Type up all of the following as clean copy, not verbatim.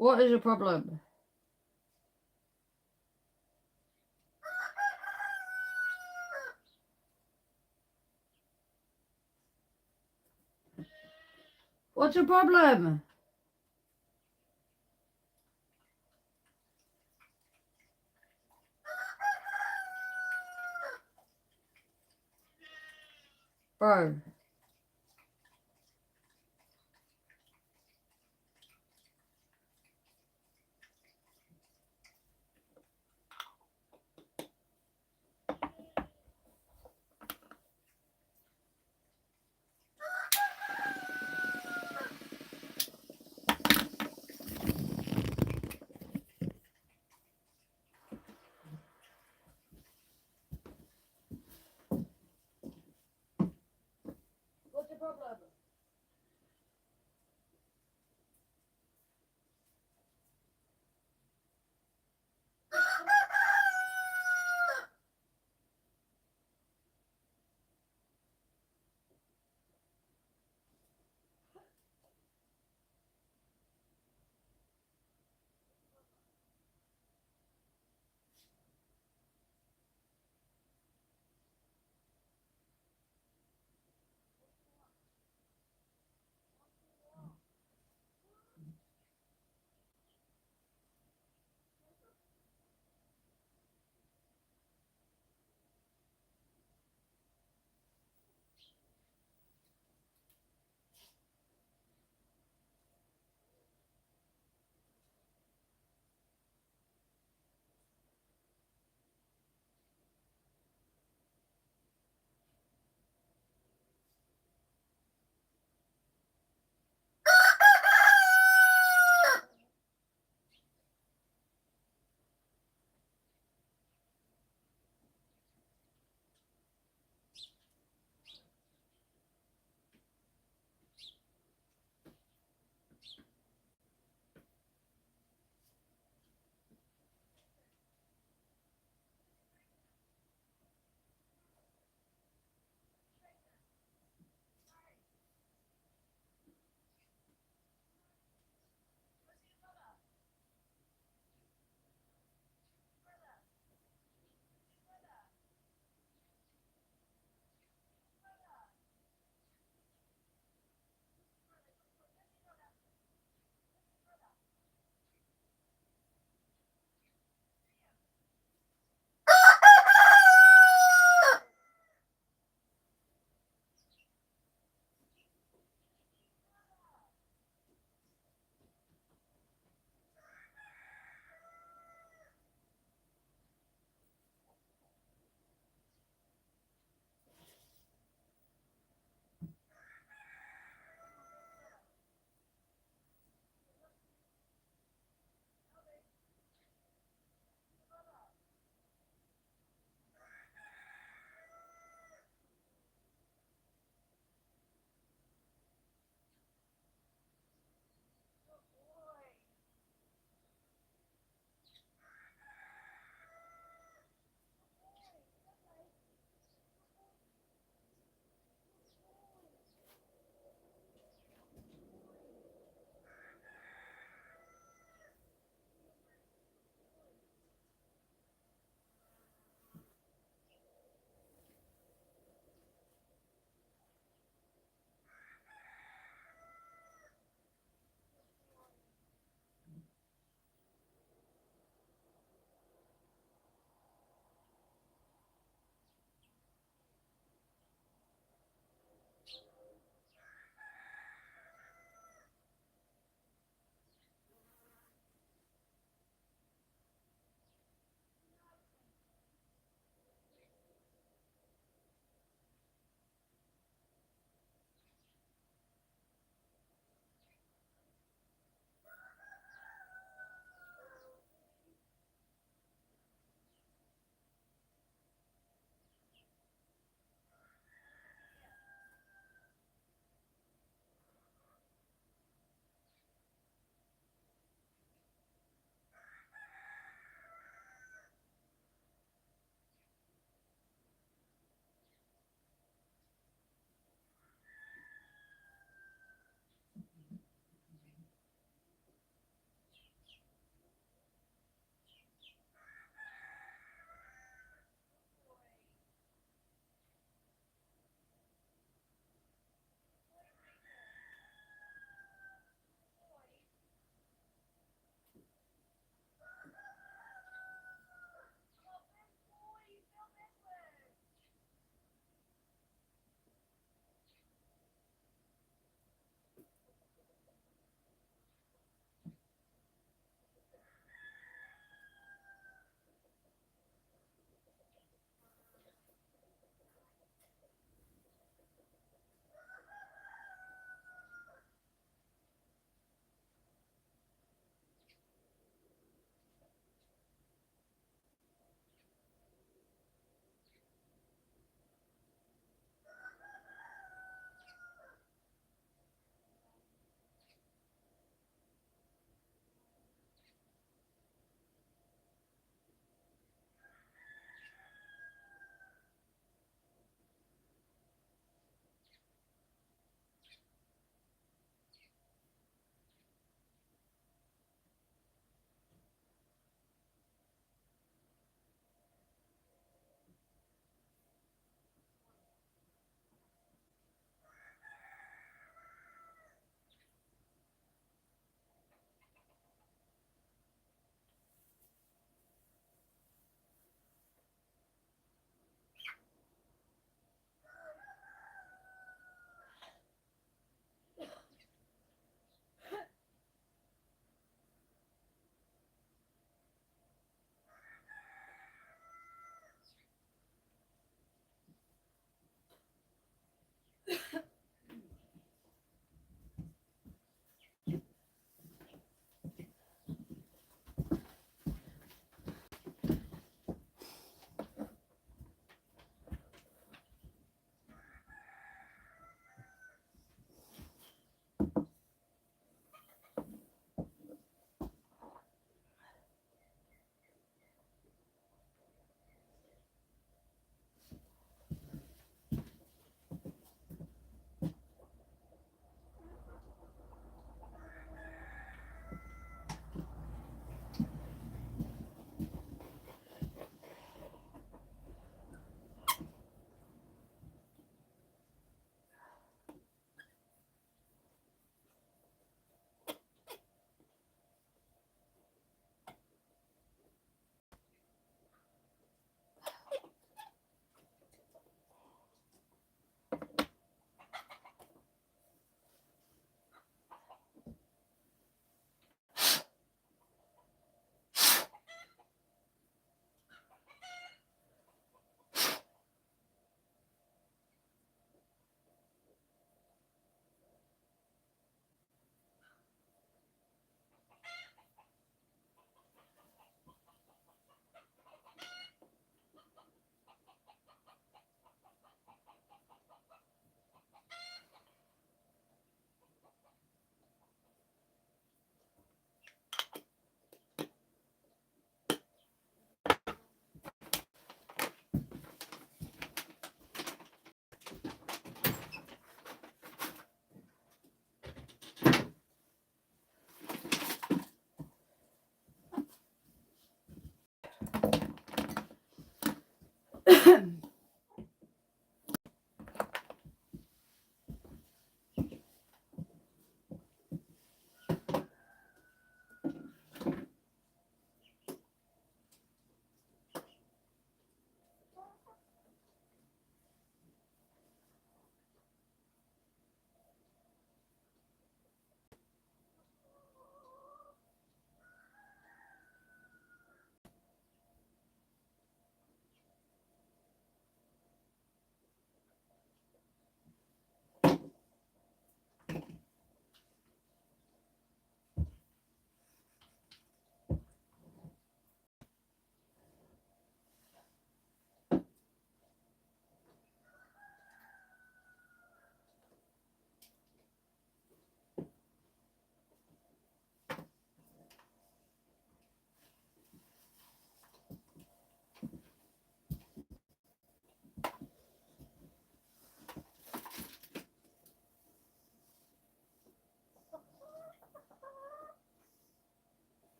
What is your problem? What's your problem? Bro.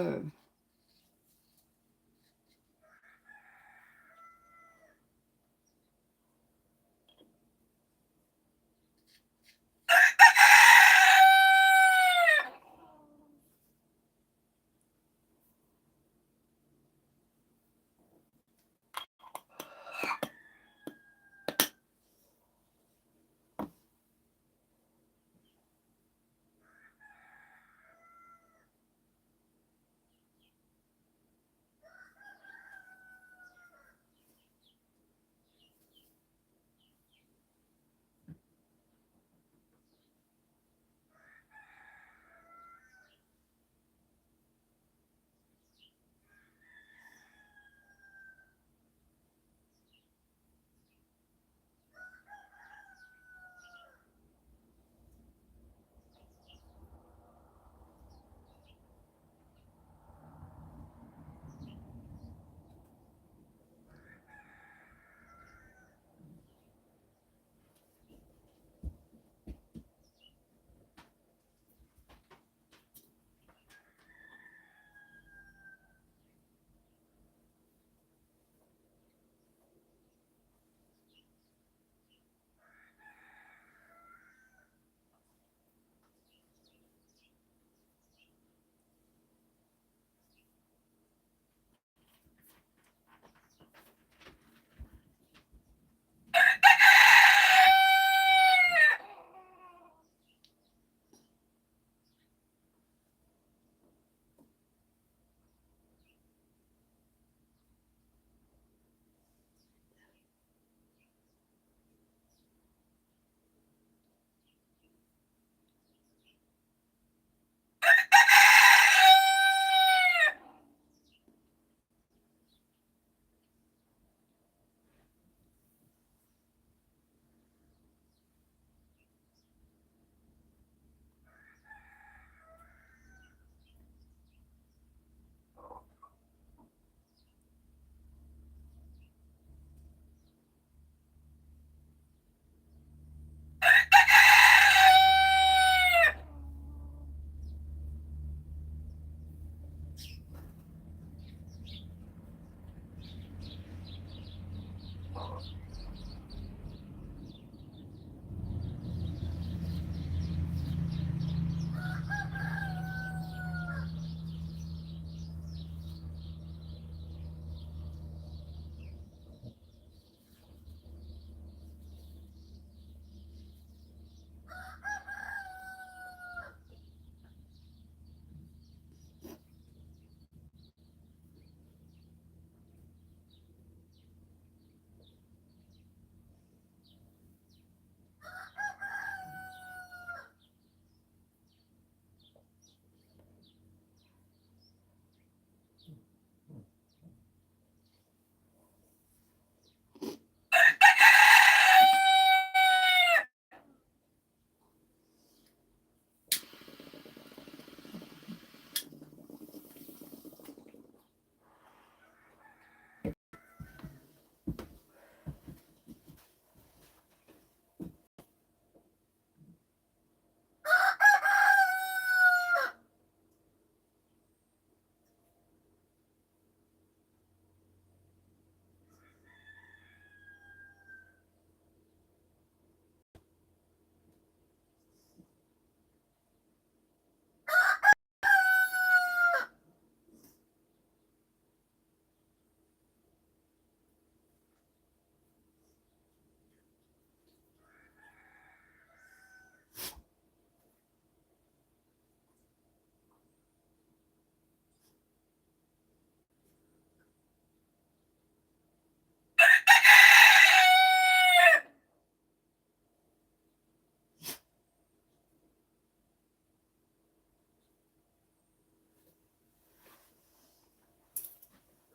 go.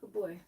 Good boy.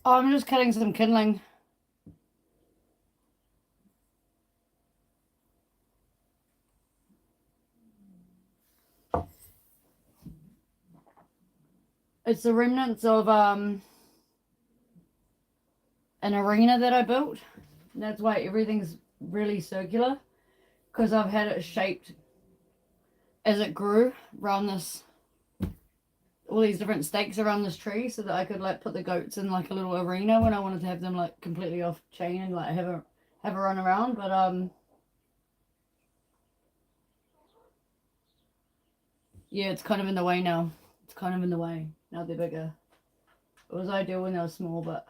I'm just cutting some kindling. It's the remnants of an arena that I built. That's why everything's really circular, because I've had it shaped as it grew around this, all these different stakes around this tree, so that I could like put the goats in like a little arena when I wanted to have them like completely off chain and like have a run around. But yeah, it's kind of in the way now. It's kind of in the way now. They're bigger. It was ideal when they were small, but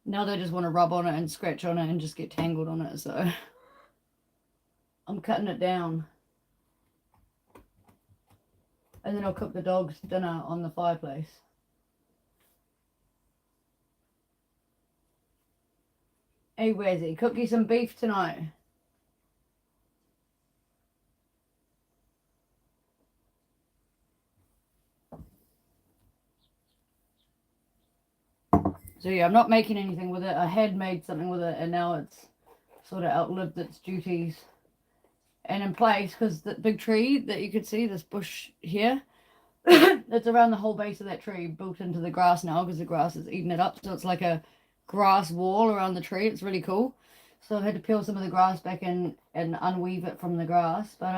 now they just want to rub on it and scratch on it and just get tangled on it. So I'm cutting it down. And then I'll cook the dogs dinner on the fireplace. Hey, Wazzy, cook you some beef tonight. So yeah, I'm not making anything with it. I had made something with it, and now it's sort of outlived its duties. And in place, because the big tree that you could see, this bush here, it's around the whole base of that tree, built into the grass now, because the grass is eating it up. So it's like a grass wall around the tree. It's really cool. So I had to peel some of the grass back in and unweave it from the grass. But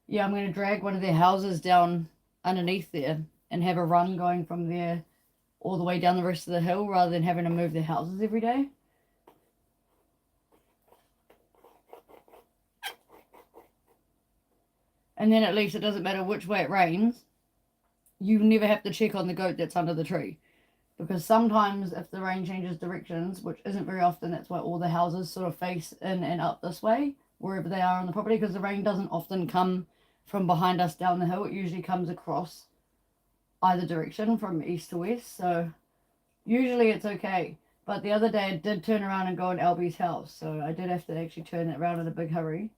yeah, I'm going to drag one of their houses down underneath there and have a run going from there all the way down the rest of the hill, rather than having to move their houses every day. And then at least it doesn't matter which way it rains. You never have to check on the goat that's under the tree. Because sometimes if the rain changes directions, which isn't very often, that's why all the houses sort of face in and up this way, wherever they are on the property, because the rain doesn't often come from behind us down the hill. It usually comes across either direction from east to west. So usually it's okay. But the other day it did turn around and go in Albie's house. So I did have to actually turn it around in a big hurry.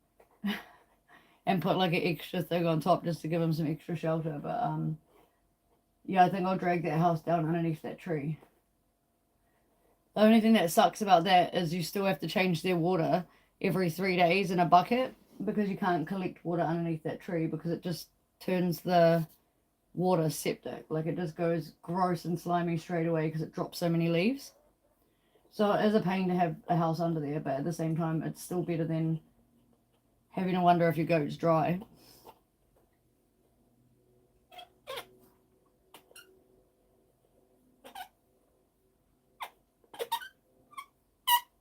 And put like an extra thing on top just to give him some extra shelter. But yeah, I think I'll drag that house down underneath that tree. The only thing that sucks about that is you still have to change their water every 3 days in a bucket, because you can't collect water underneath that tree, because it just turns the water septic. Like it just goes gross and slimy straight away because it drops so many leaves. So it is a pain to have a house under there, but at the same time it's still better than having to wonder if your goat's dry.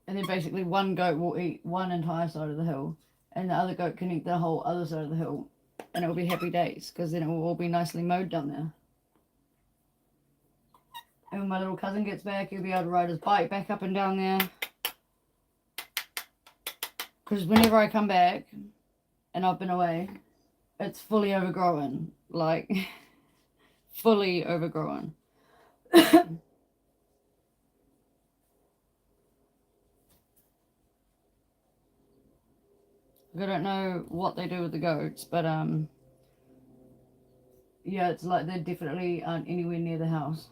And then basically one goat will eat one entire side of the hill, and the other goat can eat the whole other side of the hill, and it will be happy days, because then it will all be nicely mowed down there. And when my little cousin gets back, he'll be able to ride his bike back up and down there. Because whenever I come back, and I've been away, it's fully overgrown. Like, fully overgrown. I don't know what they do with the goats, but yeah, it's like they definitely aren't anywhere near the house.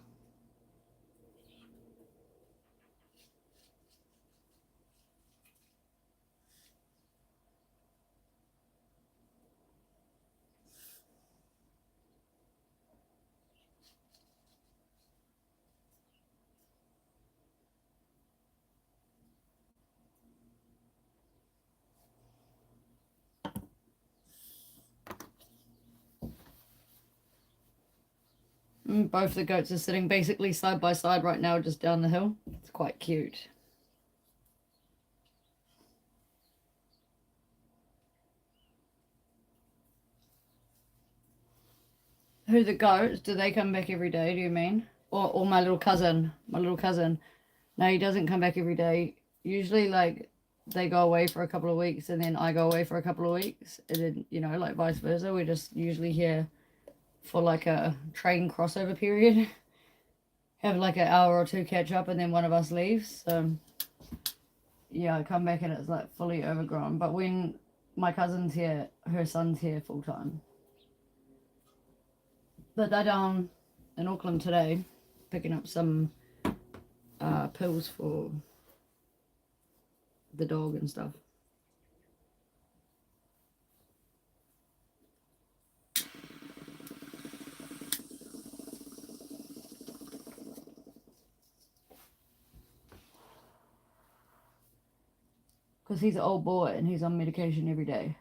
Both the goats are sitting basically side by side right now, just down the hill. It's quite cute. Who, the goats? Do they come back every day, do you mean? Or my little cousin? My little cousin. No, he doesn't come back every day. Usually, like, they go away for a couple of weeks, and then I go away for a couple of weeks. And then, you know, like vice versa. We're just usually here for like a train crossover period. Have like an hour or two catch up, and then one of us leaves. So yeah, I come back and it's like fully overgrown. But when my cousin's here, her son's here full time. But they're down in Auckland today. picking up some pills for the dog and stuff. Because he's an old boy and he's on medication every day.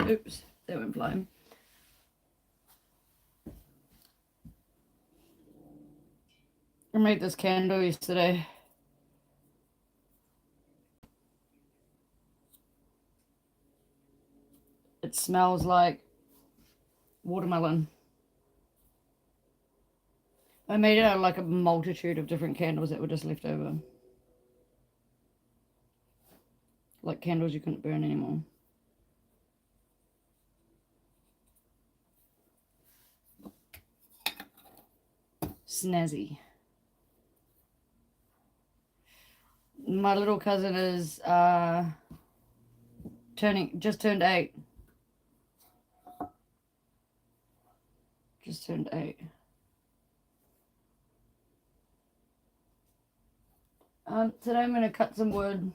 Oops, that went flying. I made this candle yesterday. It smells like watermelon. I made it out of like a multitude of different candles that were just left over. Like candles you couldn't burn anymore. Snazzy. My little cousin is just turned 8. Just turned 8. Today I'm going to cut some wood,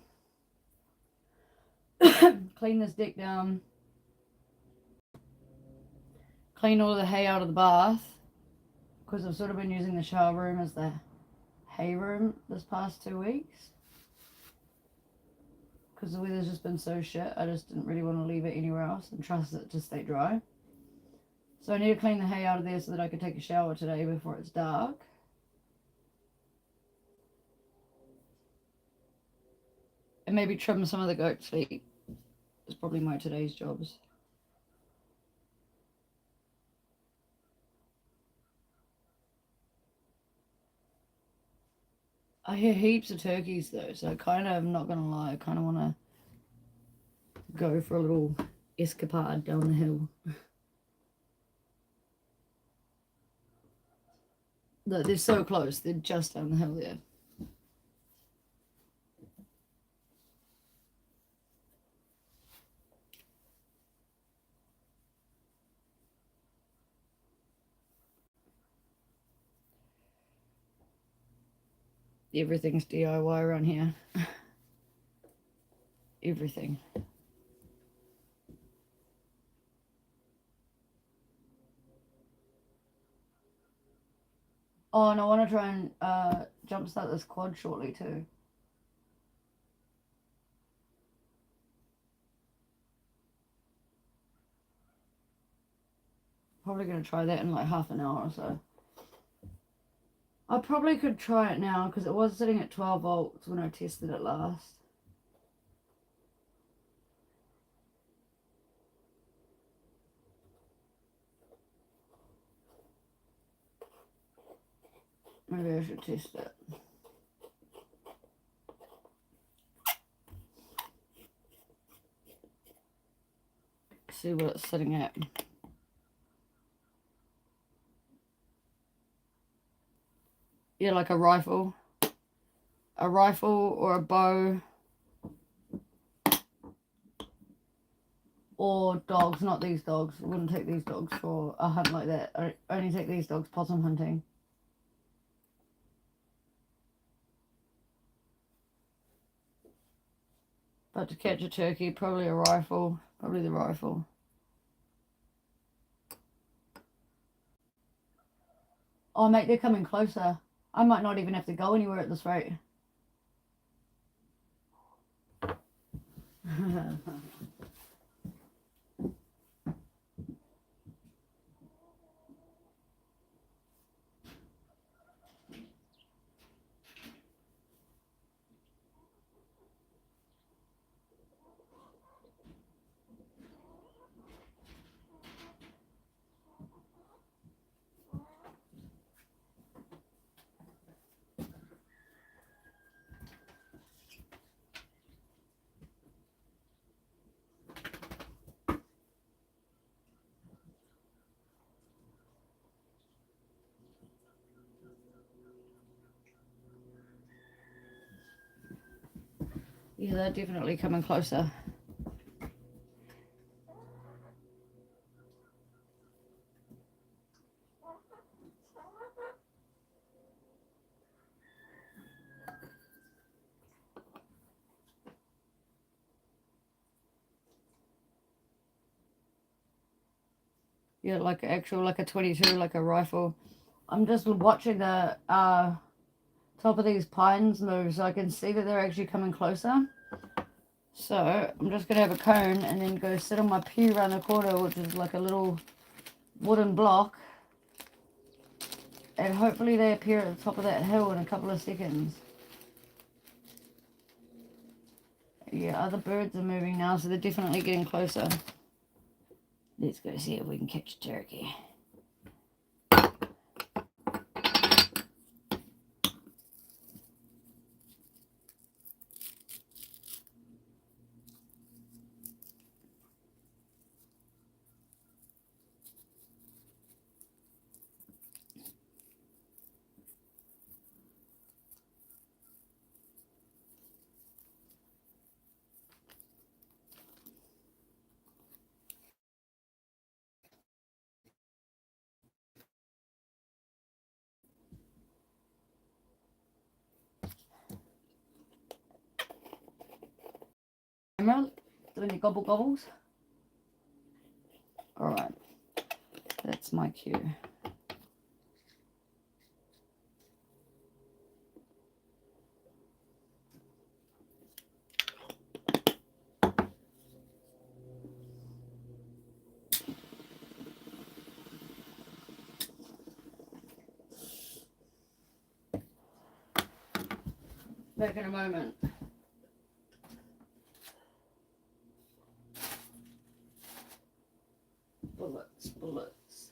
clean this deck down, clean all the hay out of the bath, because I've sort of been using the shower room as the hay room this past 2 weeks. Because the weather's just been so shit, I just didn't really want to leave it anywhere else and trust it to stay dry. So I need to clean the hay out of there so that I can take a shower today before it's dark. And maybe trim some of the goat's feet. It's probably my today's jobs. I hear heaps of turkeys though, so I kind of, I'm not gonna lie, I kind of want to go for a little escapade down the hill. Look, they're so close, they're just down the hill there. Everything's DIY around here. Everything. Oh, and I want to try and jumpstart this quad shortly too. Probably going to try that in like half an hour or so. I probably could try it now because it was sitting at 12 volts when I tested it last. Maybe I should test it. See what it's sitting at. Yeah, like a rifle. A rifle or a bow. Or dogs, not these dogs. I wouldn't take these dogs for a hunt like that. I only take these dogs possum hunting. But to catch a turkey, probably a rifle. Probably the rifle. Oh, mate, they're coming closer. I might not even have to go anywhere at this rate. Yeah, they're definitely coming closer. Yeah, like actual, like a 22, like a rifle. I'm just watching the top of these pines move so I can see that they're actually coming closer. So I'm just going to have a cone and then go sit on my pew around the corner, which is like a little wooden block. And hopefully they appear at the top of that hill in a couple of seconds. Yeah, other birds are moving now, so they're definitely getting closer. Let's go see if we can catch a turkey. Camera, doing your gobble gobbles. Alright, that's my cue. Back in a moment. Bullets, bullets.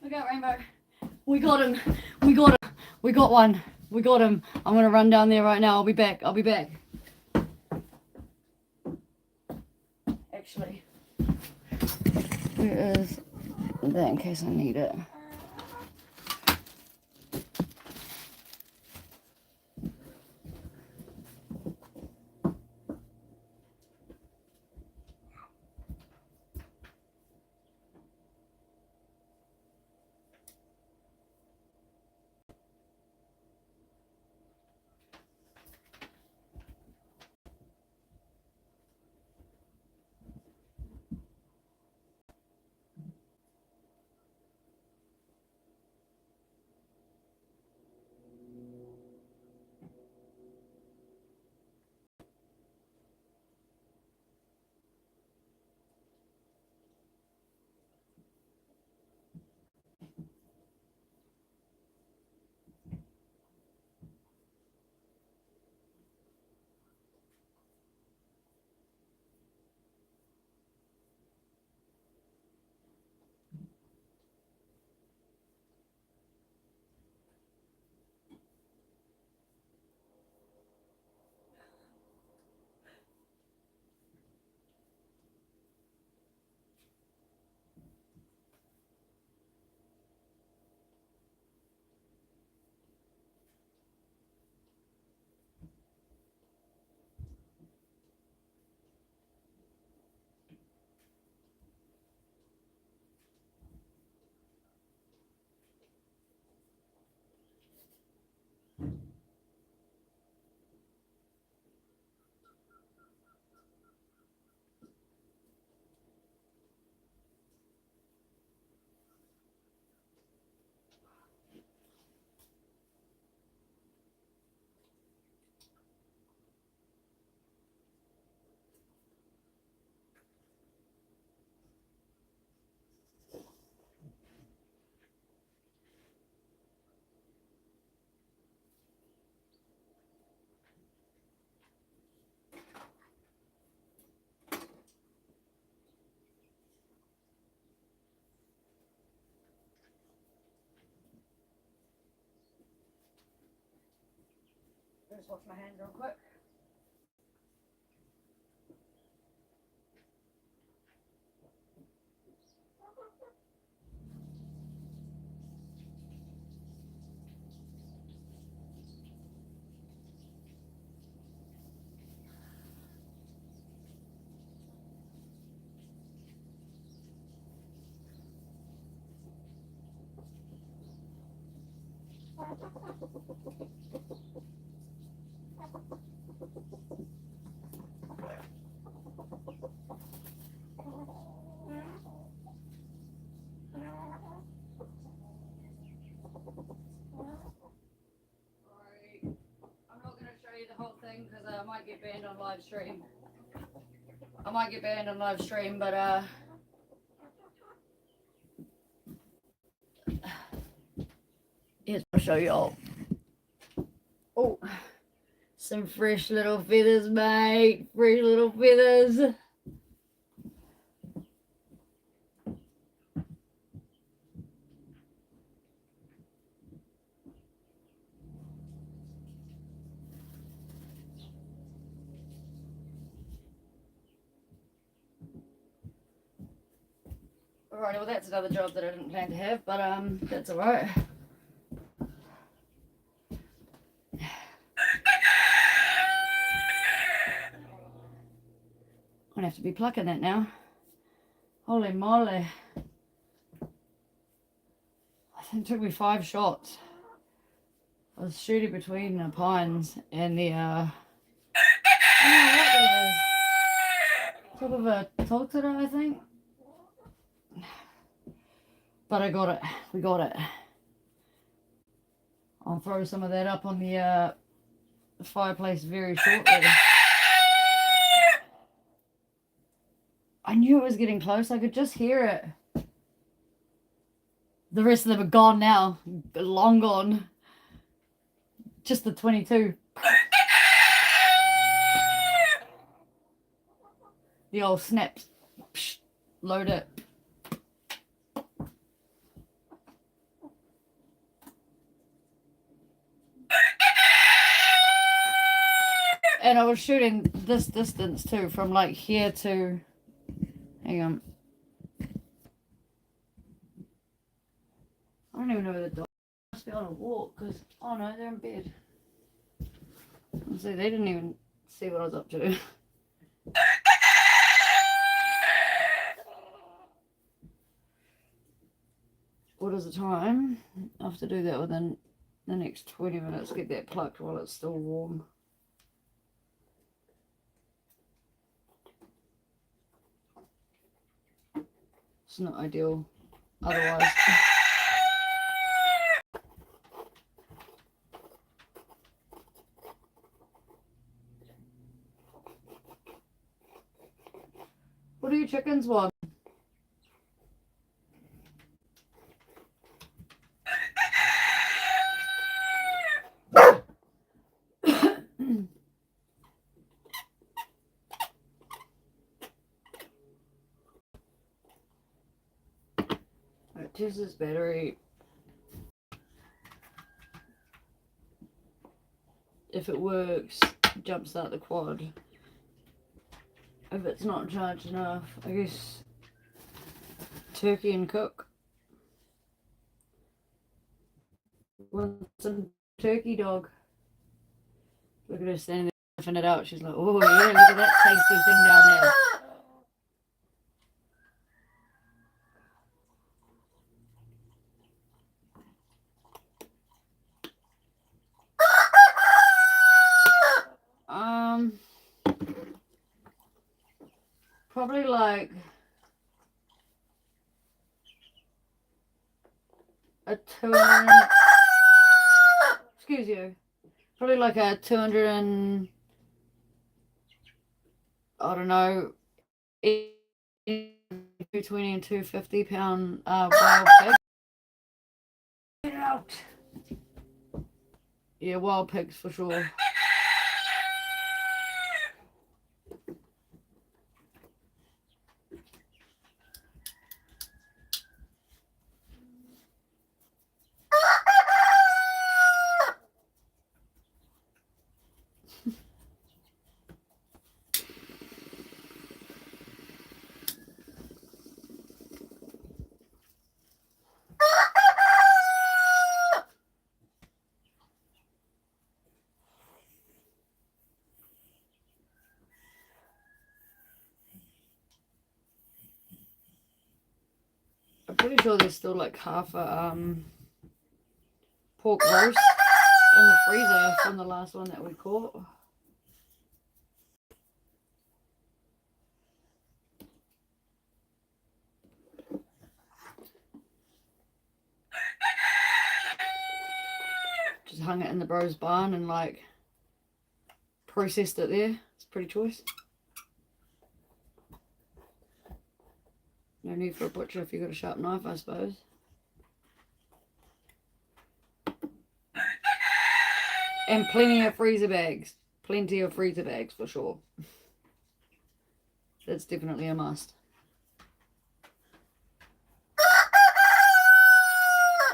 Look out, Rainbow. We got him. We got him. We got one. We got him. I'm going to run down there right now. I'll be back. I'll be back. Actually, where is that in case I need it? Just wash my hands real quick. I'm not going to show you the whole thing because I might get banned on live stream. But yes, I'll show y'all. Oh, some fresh little feathers, mate. Fresh little feathers. Alrighty, well that's another job that I didn't plan to have, but that's alright. I'm gonna have to be plucking that now. Holy moly. I think it took me 5 shots. I was shooting between the pines and the I don't know what that is. Top of a toltera, I think. But I got it. We got it. I'll throw some of that up on the fireplace very shortly. I knew it was getting close. I could just hear it. The rest of them are gone now. Long gone. Just the 22. The old snaps. Psh, load it. And I was shooting this distance too, from like here to, hang on. I don't even know where the dog must be on a walk because, oh no, they're in bed. See, they didn't even see what I was up to. What is the time? I have to do that within the next 20 minutes, get that plucked while it's still warm. It's not ideal otherwise. What do you chickens want? Right, test this battery. If it works, jumpstart the quad. If it's not charged enough, I guess turkey and cook. Want some turkey, dog? Look at her standing there sniffing it out. She's like, oh yeah, look at that tasty thing down there. Probably like a 200. Excuse you. Probably like a 200 and I don't know, 220 and 250 pound wild pig. Get out. Yeah, wild pigs for sure. I'm pretty sure there's still like half a pork roast in the freezer from the last one that we caught. Just hung it in the bro's barn and like processed it there. It's pretty choice. No need for a butcher if you've got a sharp knife, I suppose. And plenty of freezer bags. Plenty of freezer bags for sure. That's definitely a must.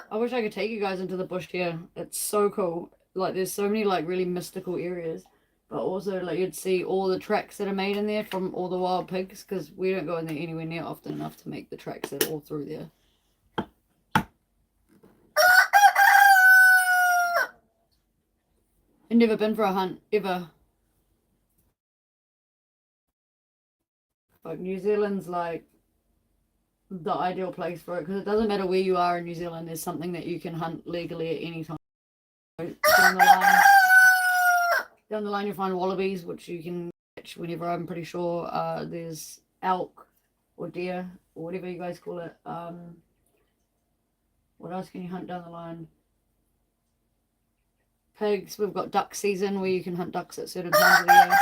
I wish I could take you guys into the bush here. It's so cool. Like there's so many like really mystical areas. But also like you'd see all the tracks that are made in there from all the wild pigs. Because we don't go in there anywhere near often enough to make the tracks that are all through there. I've never been for a hunt, ever. Like New Zealand's like the ideal place for it because it doesn't matter where you are in New Zealand, there's something that you can hunt legally at any time. Down the line you'll find wallabies, which you can catch whenever, I'm pretty sure. There's elk or deer or whatever you guys call it. What else can you hunt down the line? Pigs. We've got duck season where you can hunt ducks at certain times of the year.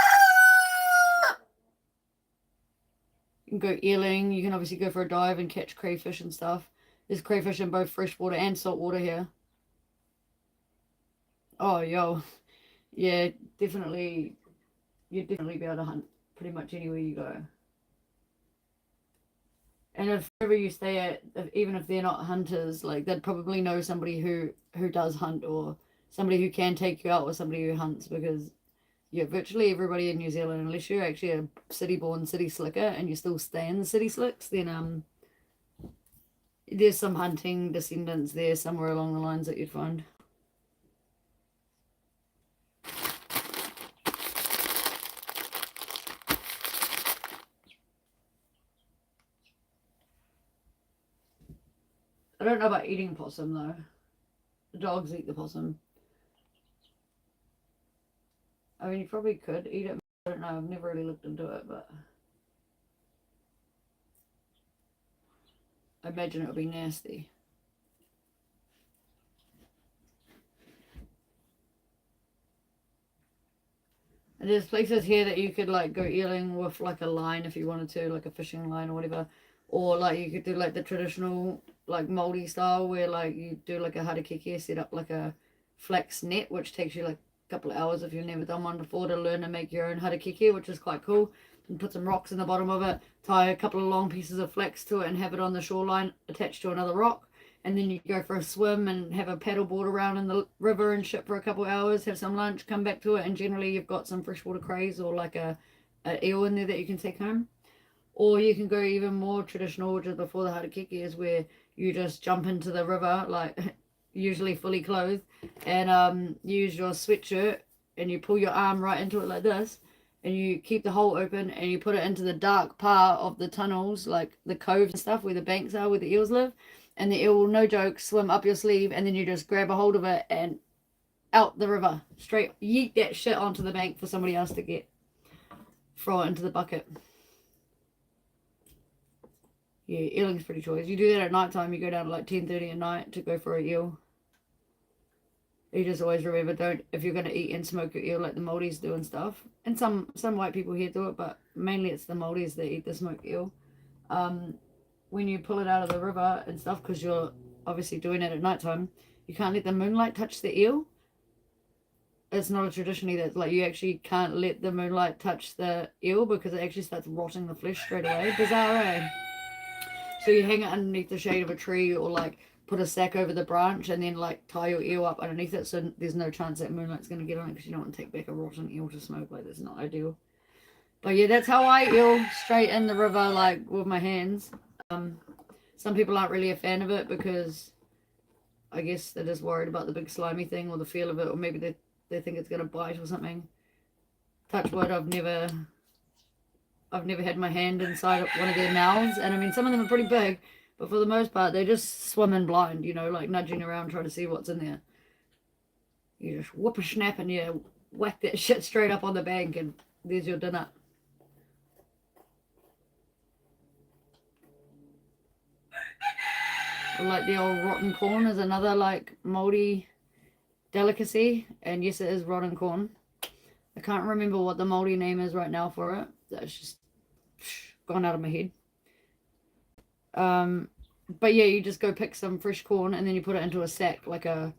You can go eeling. You can obviously go for a dive and catch crayfish and stuff. There's crayfish in both freshwater and saltwater here. Oh, yo. Yeah, definitely. You'd definitely be able to hunt pretty much anywhere you go. And if wherever you stay at, even if they're not hunters, like they'd probably know somebody who does hunt or somebody who can take you out with somebody who hunts because yeah, virtually everybody in New Zealand, unless you're actually a city-born city slicker and you still stay in the city slicks, then there's some hunting descendants there somewhere along the lines that you'd find. I don't know about eating possum though. The dogs eat the possum. I mean, you probably could eat it. I don't know. I've never really looked into it, but I imagine it would be nasty. And there's places here that you could like go eeling with like a line if you wanted to, like a fishing line or whatever. Or like you could do like the traditional like Māori style where like you do like a harakeke, set up like a flax net, which takes you like a couple of hours if you've never done one before to learn to make your own harakeke, which is quite cool. And put some rocks in the bottom of it, tie a couple of long pieces of flax to it and have it on the shoreline attached to another rock. And then you go for a swim and have a paddleboard around in the river and ship for a couple of hours, have some lunch, come back to it, and generally you've got some freshwater crays or like a eel in there that you can take home. Or you can go even more traditional, which is before the harakeke, is where you just jump into the river, like usually fully clothed, and use your sweatshirt and you pull your arm right into it like this, and you keep the hole open and you put it into the dark part of the tunnels, like the coves and stuff where the banks are, where the eels live, and the eel will, no joke, swim up your sleeve, and then you just grab a hold of it and out the river, straight yeet that shit onto the bank for somebody else to get. Throw it into the bucket. Yeah, eeling's pretty choice. You do that at night time. You go down at like 10:30 at night to go for a eel. You just always remember, don't, if you're going to eat and smoke your eel like the Māoris do and stuff. And some white people here do it, but mainly it's the Māoris that eat the smoked eel. When you pull it out of the river and stuff, because you're obviously doing it at night time, you can't let the moonlight touch the eel. It's not a tradition either. It's like you actually can't let the moonlight touch the eel because it actually starts rotting the flesh straight away. Bizarre, eh? So you hang it underneath the shade of a tree, or like put a sack over the branch and then like tie your eel up underneath it, so there's no chance that moonlight's going to get on it, because you don't want to take back a rotten eel to smoke. Like, that's not ideal. But yeah, that's how I eel, straight in the river, like with my hands. Some people aren't really a fan of it because I guess they're just worried about the big slimy thing or the feel of it, or maybe they think it's going to bite or something. Touch wood, I've never had my hand inside one of their mouths, and I mean, some of them are pretty big, but for the most part, they just swim in blind, you know, like nudging around trying to see what's in there. You just whoop a snap and you whack that shit straight up on the bank, and there's your dinner. Like the old rotten corn is another like Māori delicacy, and yes, it is rotten corn. I can't remember what the Māori name is right now for it. That's just gone out of my head. But yeah, you just go pick some fresh corn and then you put it into a sack, like a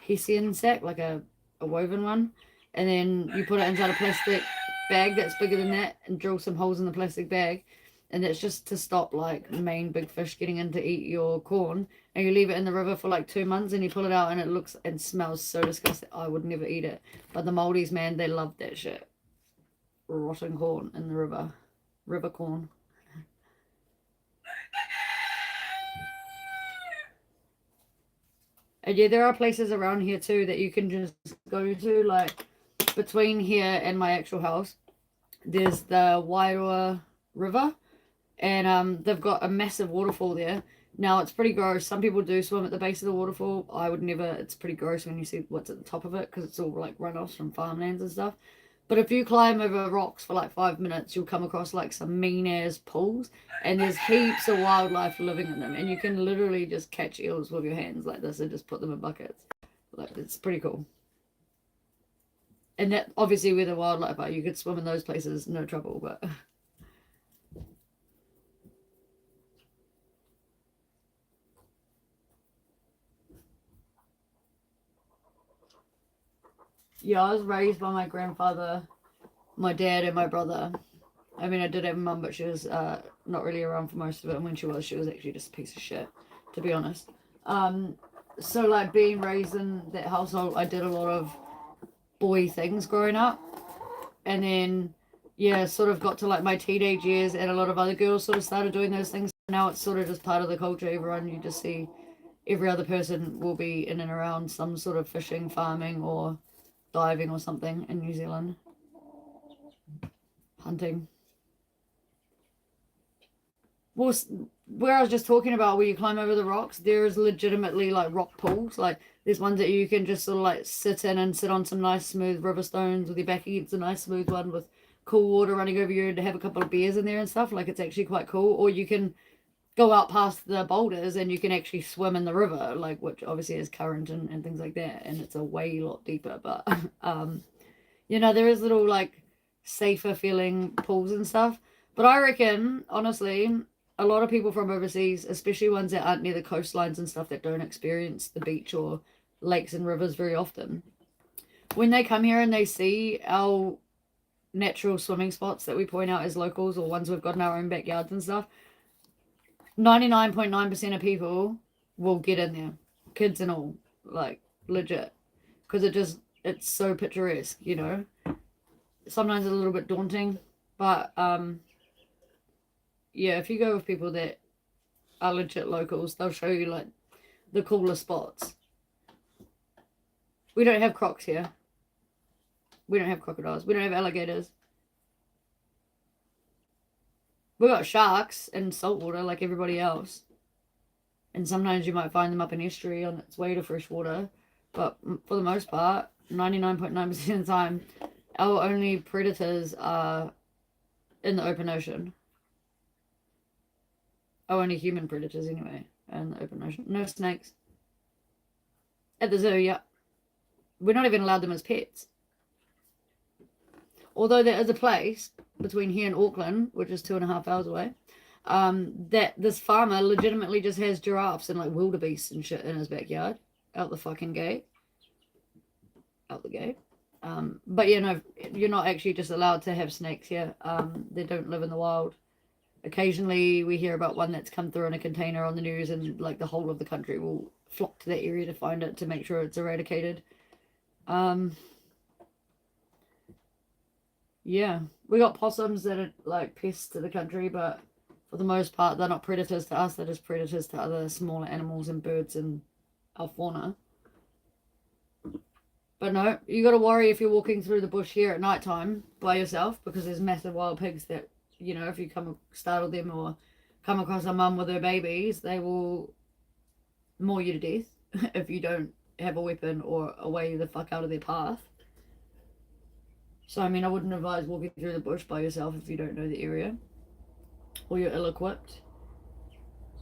Hessian sack, like a woven one, and then you put it inside a plastic bag that's bigger than that and drill some holes in the plastic bag, and that's just to stop like main big fish getting in to eat your corn. And you leave it in the river for like 2 months, and you pull it out and it looks and smells so disgusting. I would never eat it, but the Māoris, man, they love that shit. Rotten corn in the river corn. And yeah, there are places around here too that you can just go to, like between here and my actual house. There's the Wairoa River, and they've got a massive waterfall there. Now, it's pretty gross. Some people do swim at the base of the waterfall. I would never. It's pretty gross when you see what's at the top of it, because it's all like runoffs from farmlands and stuff. But if you climb over rocks for like 5 minutes, you'll come across like some mean ass pools, and there's heaps of wildlife living in them, and you can literally just catch eels with your hands like this and just put them in buckets. Like, it's pretty cool. And that obviously where the wildlife are, you could swim in those places, no trouble. But yeah, I was raised by my grandfather, my dad, and my brother. I mean, I did have a mum, but she was not really around for most of it. And when she was actually just a piece of shit, to be honest. So, like, being raised in that household, I did a lot of boy things growing up. And then, yeah, sort of got to, like, my teenage years, and a lot of other girls sort of started doing those things. Now it's sort of just part of the culture. Everyone, you just see every other person will be in and around some sort of fishing, farming, or diving or something in New Zealand. Hunting. Well, where I was just talking about where you climb over the rocks, there is legitimately like rock pools. Like, there's ones that you can just sort of like sit in and sit on some nice smooth river stones with your back against a nice smooth one with cool water running over you, and to have a couple of beers in there and stuff. Like, it's actually quite cool. Or you can go out past the boulders and you can actually swim in the river, like, which obviously has current and things like that, and it's a way lot deeper. But you know, there is little like safer feeling pools and stuff. But I reckon, honestly, a lot of people from overseas, especially ones that aren't near the coastlines and stuff, that don't experience the beach or lakes and rivers very often, when they come here and they see our natural swimming spots that we point out as locals, or ones we've got in our own backyards and stuff, 99.9% of people will get in there, kids and all, like, legit, because it's so picturesque, you know. Sometimes it's a little bit daunting, but yeah, if you go with people that are legit locals, they'll show you like the coolest spots. We don't have crocs here. We don't have crocodiles. We don't have alligators. We got sharks in saltwater like everybody else. And sometimes you might find them up in estuary on its way to freshwater. But for the most part, 99.9% of the time, our only predators are in the open ocean. Oh, only human predators anyway, in the open ocean. No snakes. At the zoo, yeah. We're not even allowed them as pets. Although there is a place between here and Auckland, which is 2.5 hours away, that this farmer legitimately just has giraffes and like wildebeest and shit in his backyard, out the fucking gate, out the gate. But yeah, no, you're not actually just allowed to have snakes here. They don't live in the wild. Occasionally, we hear about one that's come through in a container on the news, and like the whole of the country will flock to that area to find it to make sure it's eradicated. Yeah, we got possums that are like pests to the country, but for the most part, they're not predators to us. They're just predators to other smaller animals and birds and our fauna. But no, you got to worry if you're walking through the bush here at night time by yourself, because there's massive wild pigs that, you know, if you come startle them or come across a mum with her babies, they will maul you to death if you don't have a weapon or a way the fuck out of their path. So, I mean, I wouldn't advise walking through the bush by yourself if you don't know the area or you're ill-equipped.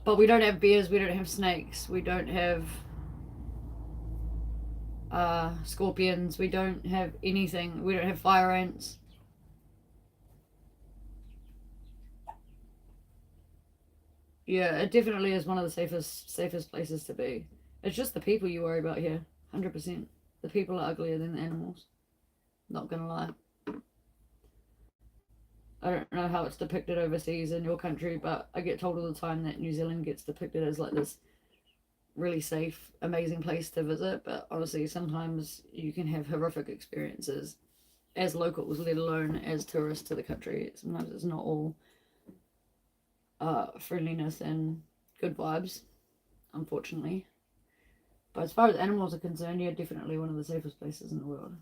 But we don't have bears, we don't have snakes, we don't have scorpions, we don't have anything, we don't have fire ants. Yeah, it definitely is one of the safest places to be. It's just the people you worry about here, 100%. The people are uglier than the animals. Not gonna lie. I don't know how it's depicted overseas in your country, but I get told all the time that New Zealand gets depicted as like this really safe, amazing place to visit. But honestly, sometimes you can have horrific experiences as locals, let alone as tourists to the country. Sometimes it's not all friendliness and good vibes, unfortunately. But as far as animals are concerned, yeah, definitely one of the safest places in the world.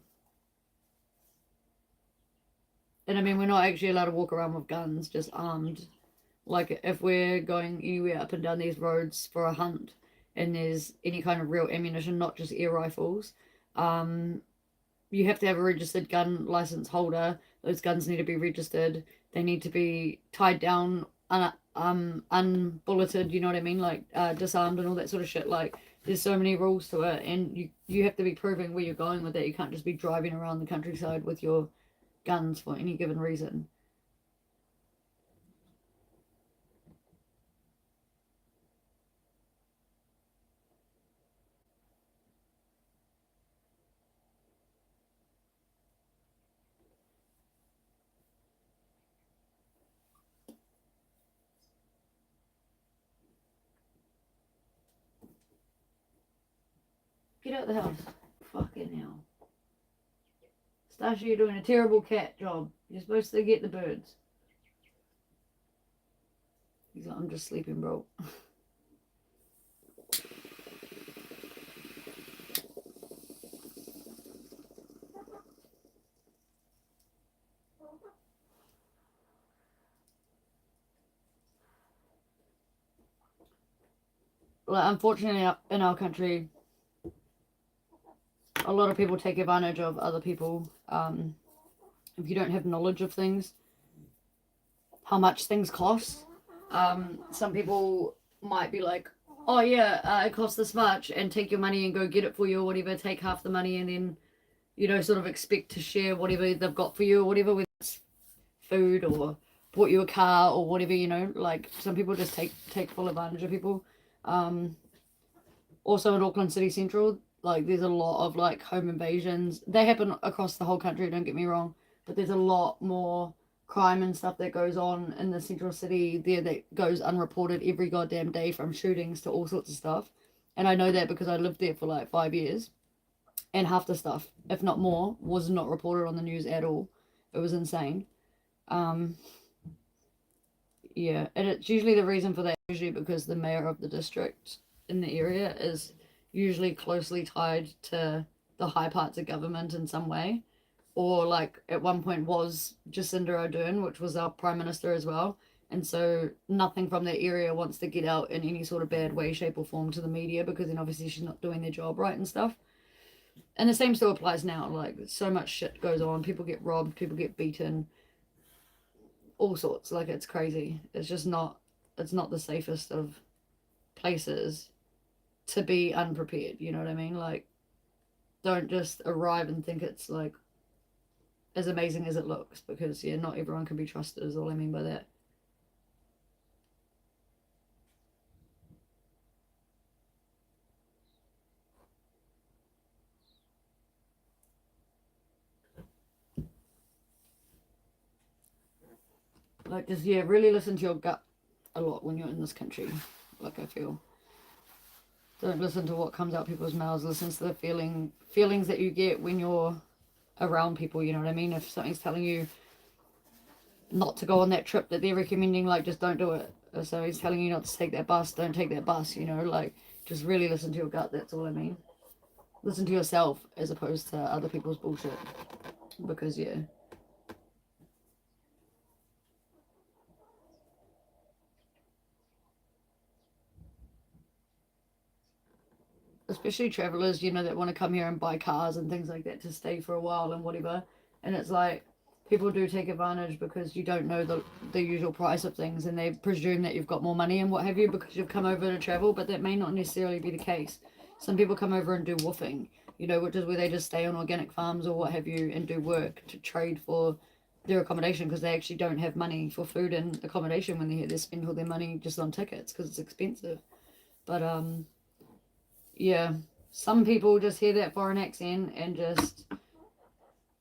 And I mean, we're not actually allowed to walk around with guns, just armed. Like, if we're going anywhere up and down these roads for a hunt and there's any kind of real ammunition, not just air rifles, you have to have a registered gun license holder. Those guns need to be registered. They need to be tied down, unbulleted, you know what I mean? Like, disarmed and all that sort of shit. Like, there's so many rules to it, and you have to be proving where you're going with it. You can't just be driving around the countryside with your guns for any given reason. Get out of the house. Fucking hell. Stasha, you're doing a terrible cat job. You're supposed to get the birds. He's like, I'm just sleeping, bro. Like, unfortunately, in our country, a lot of people take advantage of other people. If you don't have knowledge of things, how much things cost. Some people might be like, oh yeah, it costs this much, and take your money and go get it for you or whatever, take half the money and then, you know, sort of expect to share whatever they've got for you or whatever, whether it's food or bought you a car or whatever, you know. Like, some people just take full advantage of people. Also in Auckland City Central, like, there's a lot of like home invasions. They happen across the whole country, don't get me wrong, but there's a lot more crime and stuff that goes on in the central city there that goes unreported every goddamn day, from shootings to all sorts of stuff. And I know that because I lived there for like 5 years, and half the stuff, if not more, was not reported on the news at all. It was insane. Um, yeah, and it's usually the reason for that, usually because the mayor of the district in the area is usually closely tied to the high parts of government in some way, or like at one point was Jacinda Ardern, which was our prime minister as well. And so nothing from that area wants to get out in any sort of bad way, shape, or form to the media, because then obviously she's not doing their job right and stuff. And the same still applies now. Like, so much shit goes on. People get robbed, people get beaten, all sorts. Like, it's crazy. It's just not it's not the safest of places to be unprepared, you know what I mean? Like, don't just arrive and think it's like as amazing as it looks, because yeah, not everyone can be trusted is all I mean by that. Like, just yeah, really listen to your gut a lot when you're in this country. Like, I feel, don't listen to what comes out people's mouths. Listen to the feelings that you get when you're around people. You know what I mean? If something's telling you not to go on that trip that they're recommending, like, just don't do it. If somebody's telling you not to take that bus, don't take that bus. You know, like, just really listen to your gut. That's all I mean. Listen to yourself as opposed to other people's bullshit. Because yeah. Especially travelers, you know, that want to come here and buy cars and things like that to stay for a while and whatever. And it's like, people do take advantage because you don't know the usual price of things, and they presume that you've got more money and what have you because you've come over to travel, but that may not necessarily be the case. Some people come over and do woofing, you know, which is where they just stay on organic farms or what have you and do work to trade for their accommodation, because they actually don't have money for food and accommodation when they're here. They spend all their money just on tickets because it's expensive. But yeah, some people just hear that foreign accent and just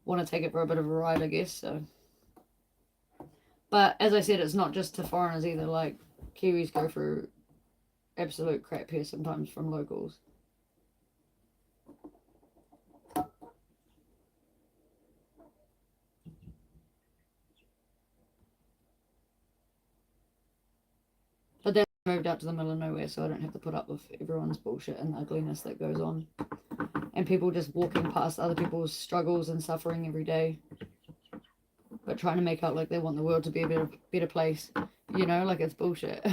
want to take it for a bit of a ride, I guess. So, but as I said, it's not just to foreigners either. Like, Kiwis go through absolute crap here sometimes from locals. But then I moved out to the middle of nowhere, so I don't have to put up with everyone's bullshit and ugliness that goes on. And people just walking past other people's struggles and suffering every day, but trying to make out like they want the world to be a better place. You know, like, it's bullshit.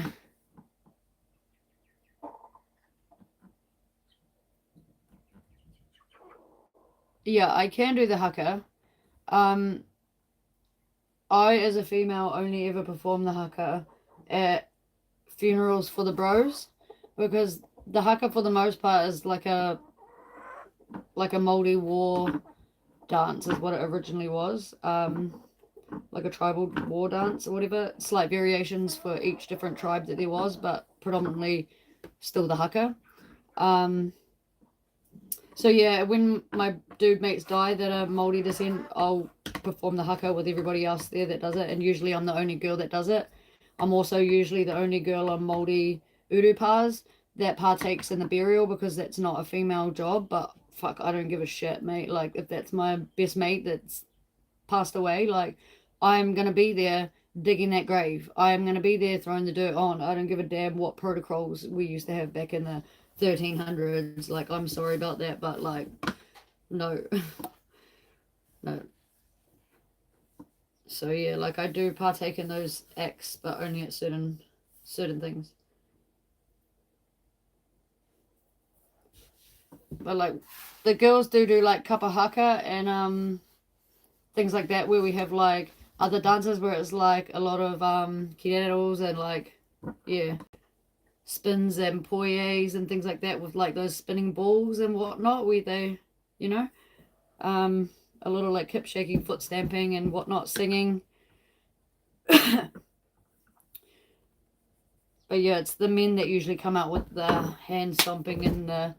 Yeah, I can do the haka. Um, I, as a female, only ever perform the haka at funerals for the bros, because the haka for the most part is like a Māori war dance is what it originally was. Like a tribal war dance or whatever. Slight variations for each different tribe that there was, but predominantly still the haka. So yeah, when my dude mates die that are Māori descent, I'll perform the haka with everybody else there that does it, and usually I'm the only girl that does it. I'm also usually the only girl on Māori urupas that partakes in the burial, because that's not a female job, but fuck, I don't give a shit, mate. Like, if that's my best mate that's passed away, like, I'm gonna be there digging that grave. I'm gonna be there throwing the dirt on. I don't give a damn what protocols we used to have back in the 1300s. Like, I'm sorry about that, but like, no. No. So yeah, like, I do partake in those acts, but only at certain things. But like, the girls do like kapa haka and things like that, where we have like other dances where it's like a lot of kireros and like, yeah, spins and poies and things like that, with like those spinning balls and whatnot, where they, you know, a little like hip shaking, foot stamping and whatnot, singing. But yeah, it's the men that usually come out with the hand stomping and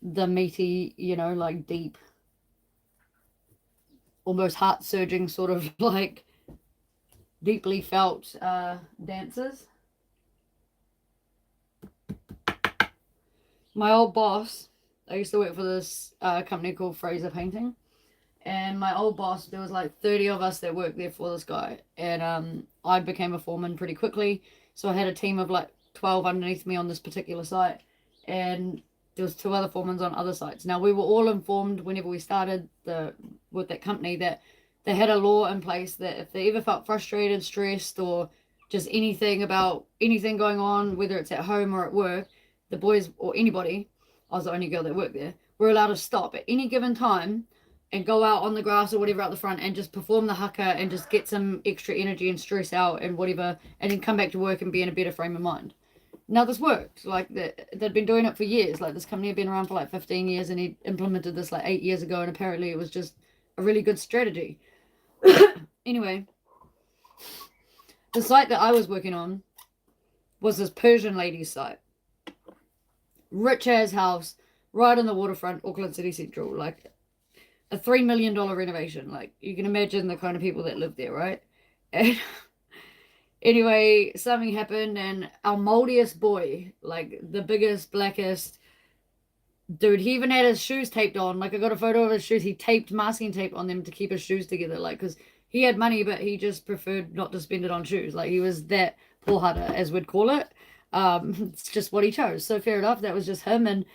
the meaty, you know, like deep, almost heart surging sort of like deeply felt dances. My old boss, I used to work for this company called Fraser Painting, and my old boss, there was like 30 of us that worked there for this guy, and I became a foreman pretty quickly, so I had a team of like 12 underneath me on this particular site, and there was 2 other foremen on other sites. Now, we were all informed whenever we started with that company that they had a law in place that if they ever felt frustrated, stressed, or just anything about anything going on, whether it's at home or at work, the boys or anybody, I was the only girl that worked there, were allowed to stop at any given time and go out on the grass or whatever out the front and just perform the haka and just get some extra energy and stress out and whatever, and then come back to work and be in a better frame of mind. Now this worked. Like they'd been doing it for years. Like this company had been around for like 15 years, and he implemented this like 8 years ago, and apparently it was just a really good strategy. Anyway, the site that I was working on was this Persian lady's site. Rich ass house, right on the waterfront, Auckland City Central. Like a $3 million renovation. Like you can imagine the kind of people that live there, right? And anyway, something happened, and our moldiest boy, like the biggest, blackest dude, he even had his shoes taped on. Like I got a photo of his shoes. He taped masking tape on them to keep his shoes together. Like, because he had money, but he just preferred not to spend it on shoes. Like he was that pohara, as we'd call it. It's just what he chose. So fair enough. That was just him. And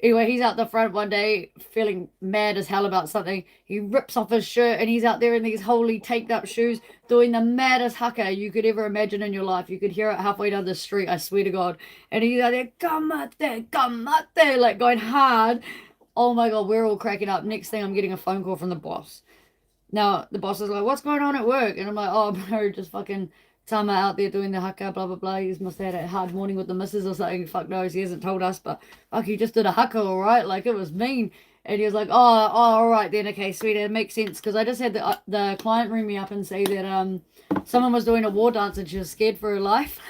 anyway, he's out the front one day feeling mad as hell about something. He rips off his shirt and he's out there in these wholly taped up shoes doing the maddest haka you could ever imagine in your life. You could hear it halfway down the street, I swear to God. And he's out there, come out there, like going hard. Oh my God, we're all cracking up. Next thing, I'm getting a phone call from the boss. Now, the boss is like, what's going on at work? And I'm like, oh, bro, just fucking Tama out there doing the haka, blah, blah, blah. He must have had a hard morning with the missus or something. Fuck knows. He hasn't told us, but fuck, he just did a haka, all right? Like, it was mean. And he was like, oh, all right then. Okay, sweet. It makes sense. Because I just had the client ring me up and say that someone was doing a war dance and she was scared for her life.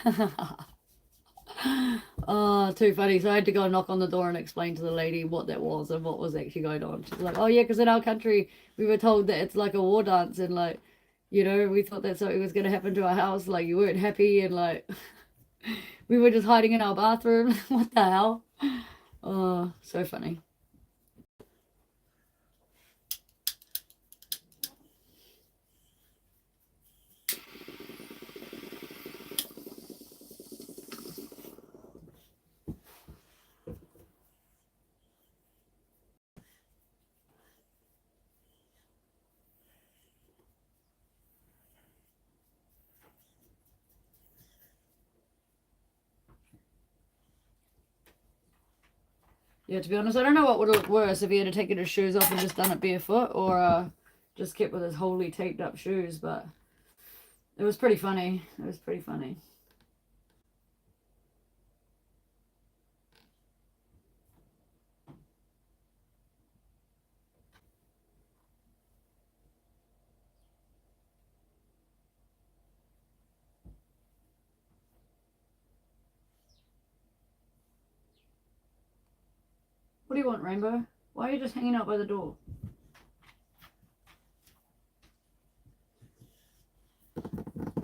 Oh, too funny. So I had to go knock on the door and explain to the lady what that was and what was actually going on. She's like, oh, yeah, because in our country, we were told that it's like a war dance and like, you know, we thought that something was going to happen to our house. Like, you weren't happy and, like, we were just hiding in our bathroom. What the hell? Oh, so funny. Yeah, to be honest, I don't know what would look worse if he had taken his shoes off and just done it barefoot or just kept with his wholly taped up shoes, but it was pretty funny. It was pretty funny. What do you want, Rainbow? Why are you just hanging out by the door?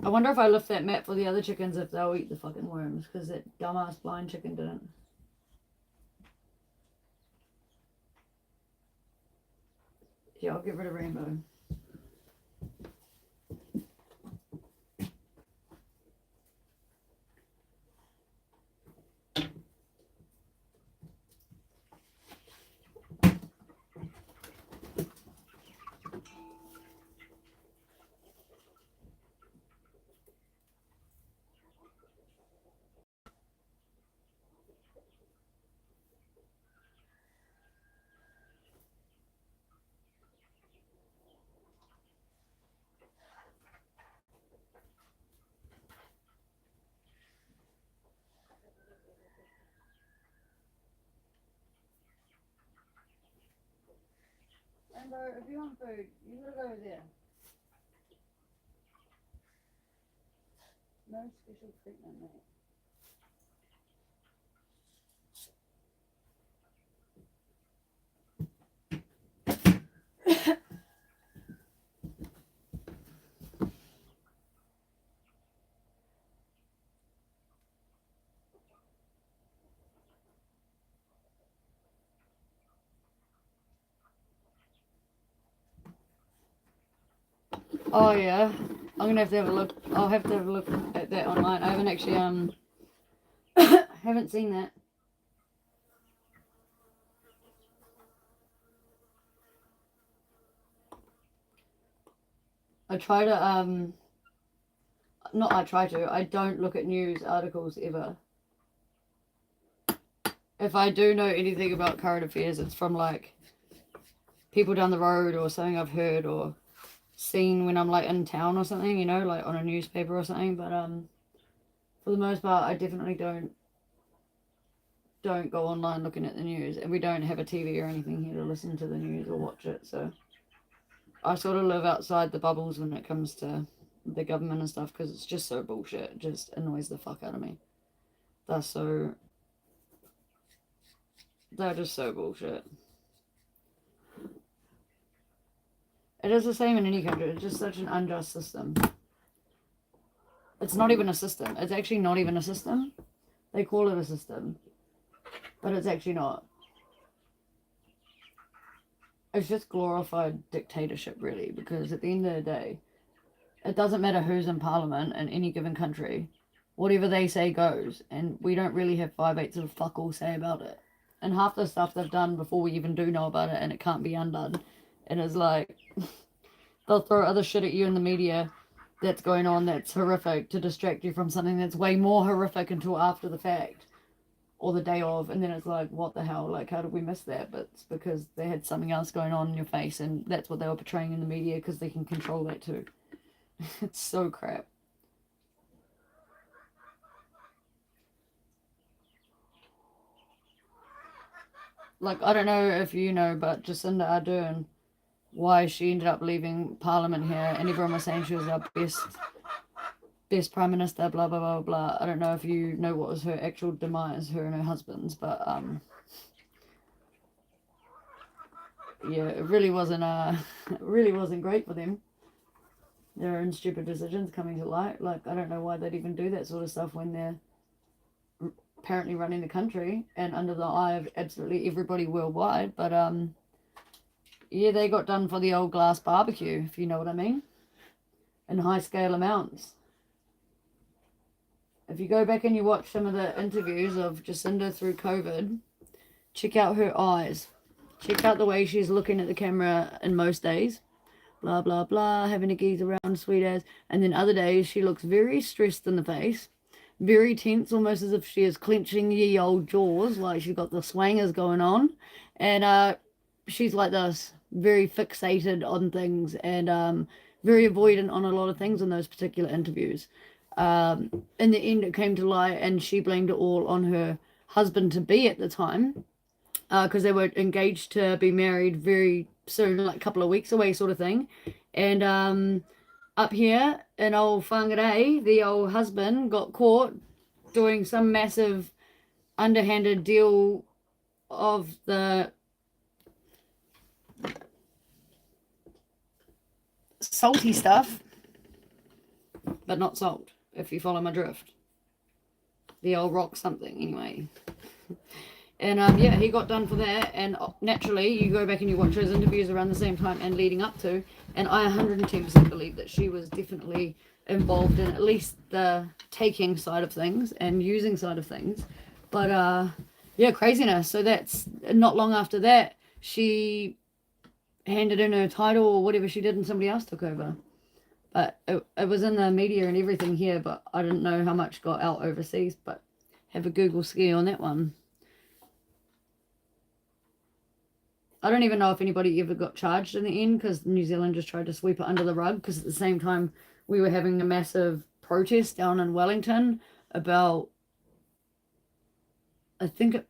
I wonder if I lift that mat for the other chickens if they'll eat the fucking worms, because that dumbass blind chicken didn't. Yeah, I'll get rid of Rainbow. Rainbow, if you want food, you gotta go there. No special treatment, mate. Oh yeah, I'm gonna have to have a look. I'll have to have a look at that online. I haven't actually haven't seen that. I try to I don't look at news articles ever. If I do know anything about current affairs, it's from like people down the road or something I've heard or seen when I'm like in town or something, you know, like on a newspaper or something. But for the most part, I definitely don't go online looking at the news, and we don't have a TV or anything here to listen to the news or watch it. So I sort of live outside the bubbles when it comes to the government and stuff, because it's just so bullshit. It just annoys the fuck out of me. They're just so bullshit. It is the same in any country. It's just such an unjust system. It's not even a system. It's actually not even a system. They call it a system, but it's actually not. It's just glorified dictatorship, really, because at the end of the day, it doesn't matter who's in parliament in any given country. Whatever they say goes, and we don't really have 5/8 of fuck all say about it. And half the stuff they've done before we even do know about it, and it can't be undone. And it's like, they'll throw other shit at you in the media that's going on that's horrific to distract you from something that's way more horrific until after the fact or the day of, and then it's like, what the hell, like, how did we miss that? But it's because they had something else going on in your face, and that's what they were portraying in the media, because they can control that too. It's so crap. Like, I don't know if you know, but Jacinda Ardern, why she ended up leaving Parliament here, and everyone was saying she was our best Prime Minister, blah, blah, blah, blah. I don't know if you know what was her actual demise, her and her husband's, but, yeah, it really wasn't great for them. Their own stupid decisions coming to light. Like, I don't know why they'd even do that sort of stuff when they're apparently running the country and under the eye of absolutely everybody worldwide. But yeah, they got done for the old glass barbecue, if you know what I mean, in high scale amounts. If you go back and you watch some of the interviews of Jacinda through COVID, check out her eyes, check out the way she's looking at the camera in most days, blah blah blah, having a geeze around, sweet as, and then other days she looks very stressed in the face, very tense, almost as if she is clenching ye old jaws, like she's got the swangers going on, and she's like this, very fixated on things, and very avoidant on a lot of things in those particular interviews. In the end, it came to light, and she blamed it all on her husband-to-be at the time, because they were engaged to be married very soon, like a couple of weeks away sort of thing. And up here in old Whangarei, the old husband got caught doing some massive underhanded deal of the salty stuff, but not salt, if you follow my drift. The old rock something, anyway. And yeah, he got done for that, and naturally you go back and you watch those interviews around the same time and leading up to, and I 110% believe that she was definitely involved in at least the taking side of things and using side of things. But yeah, craziness. So that's not long after that she handed in her title or whatever she did, and somebody else took over. But it was in the media and everything here, but I didn't know how much got out overseas. But have a Google ski on that one. I don't even know if anybody ever got charged in the end, because New Zealand just tried to sweep it under the rug, because at the same time we were having a massive protest down in Wellington about, I think it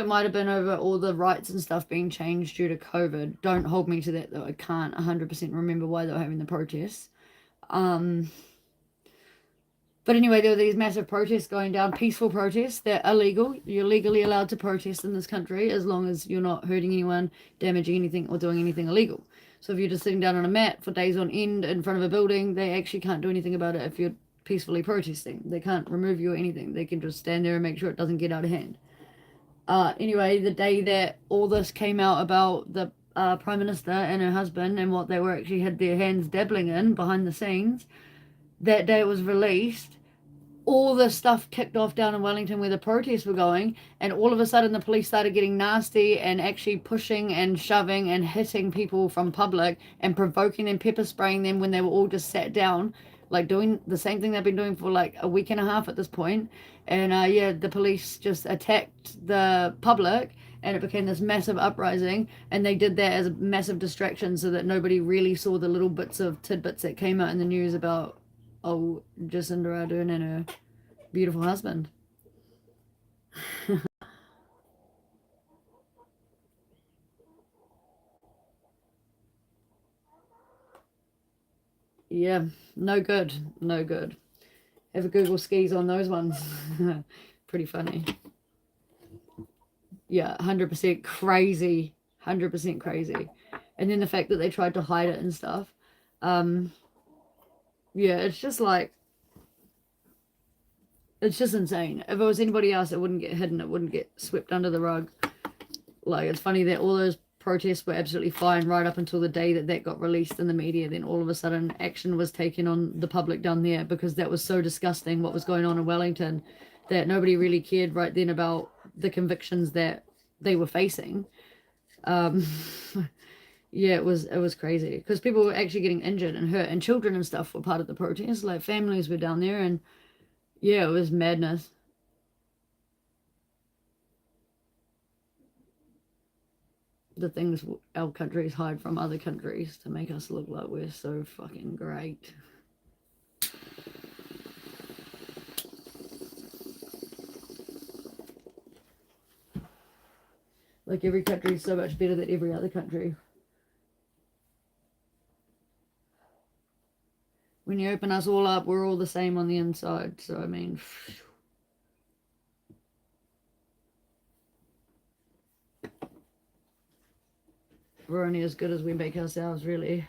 might have been over all the rights and stuff being changed due to COVID. Don't hold me to that, though. I can't 100% remember why they were having the protests. But anyway, there were these massive protests going down, peaceful protests. They're illegal. You're legally allowed to protest in this country as long as you're not hurting anyone, damaging anything, or doing anything illegal. So if you're just sitting down on a mat for days on end in front of a building, they actually can't do anything about it if you're peacefully protesting. They can't remove you or anything. They can just stand there and make sure it doesn't get out of hand. Anyway, the day that all this came out about the Prime Minister and her husband and what they were actually had their hands dabbling in behind the scenes, that day it was released, all this stuff kicked off down in Wellington where the protests were going, and all of a sudden the police started getting nasty and actually pushing and shoving and hitting people from public and provoking them, pepper spraying them when they were all just sat down, like doing the same thing they've been doing for like a week and a half at this point. And yeah, the police just attacked the public and it became this massive uprising, and they did that as a massive distraction so that nobody really saw the little bits of tidbits that came out in the news about Jacinda Ardern and her beautiful husband. Yeah, no good, no good. Have a Google skis on those ones. Pretty funny. Yeah, 100% crazy. 100% crazy. And then the fact that they tried to hide it and stuff. Yeah, it's just like, it's just insane. If it was anybody else, it wouldn't get hidden. It wouldn't get swept under the rug. Like, it's funny that all those protests were absolutely fine right up until the day that that got released in the media. Then all of a sudden action was taken on the public down there because that was so disgusting what was going on in Wellington that nobody really cared right then about the convictions that they were facing. Yeah, it was crazy because people were actually getting injured and hurt, and children and stuff were part of the protest. Like families were down there, and yeah, it was madness. The things our countries hide from other countries to make us look like we're so fucking great. Like every country is so much better than every other country. When you open us all up, we're all the same on the inside. So I mean, we're only as good as we make ourselves, really.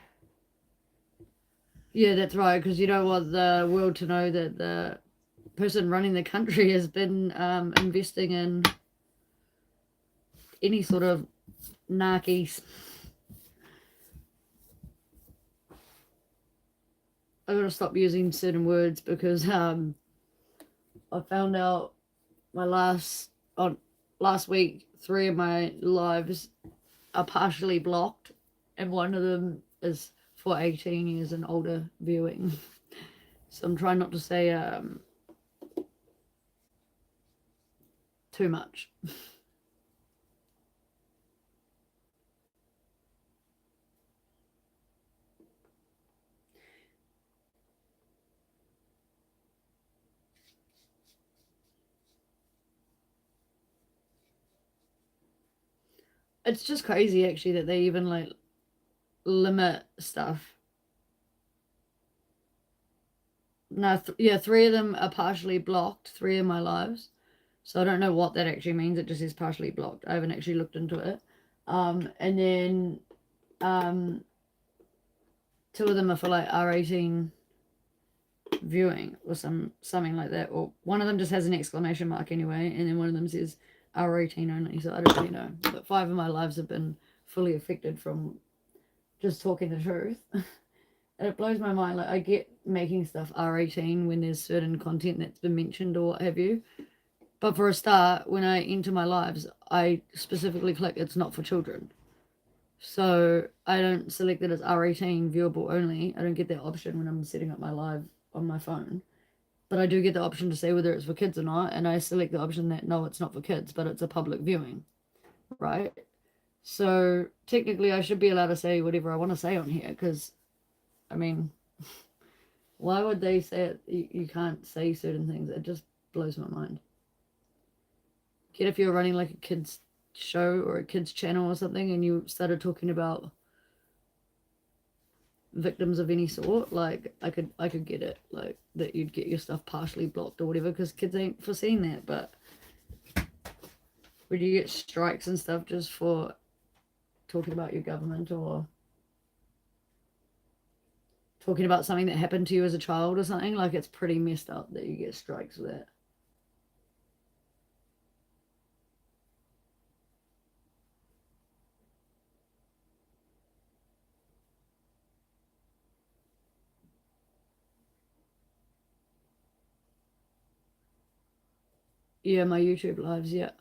Yeah, that's right, because you don't want the world to know that the person running the country has been investing in any sort of narkies. I gotta stop using certain words because I found out my last week 3 of my lives are partially blocked, and one of them is for 18 years and older viewing. So I'm trying not to say too much. It's just crazy actually that they even like limit stuff. No, yeah, 3 of them are partially blocked, 3 of my lives. So I don't know what that actually means. It just is partially blocked. I haven't actually looked into it. And then 2 of them are for like R18 viewing or something like that. Or one of them just has an exclamation mark anyway, and then one of them says R18 only. So I don't really know. But 5 of my lives have been fully affected from just talking the truth. And it blows my mind. Like I get making stuff R18 when there's certain content that's been mentioned or what have you. But for a start, when I enter my lives, I specifically click it's not for children. So I don't select that as R18 viewable only. I don't get that option when I'm setting up my live on my phone. But I do get the option to say whether it's for kids or not. And I select the option that no, it's not for kids, but it's a public viewing. Right? So technically, I should be allowed to say whatever I want to say on here because, I mean, why would they say it? You can't say certain things. It just blows my mind. Get if you're running like a kids show or a kids channel or something and you started talking about victims of any sort, like I could get it, like that you'd get your stuff partially blocked or whatever because kids ain't foreseeing that. But would you get strikes and stuff just for talking about your government or talking about something that happened to you as a child or something? Like it's pretty messed up that you get strikes with that. Yeah, my YouTube lives, yeah.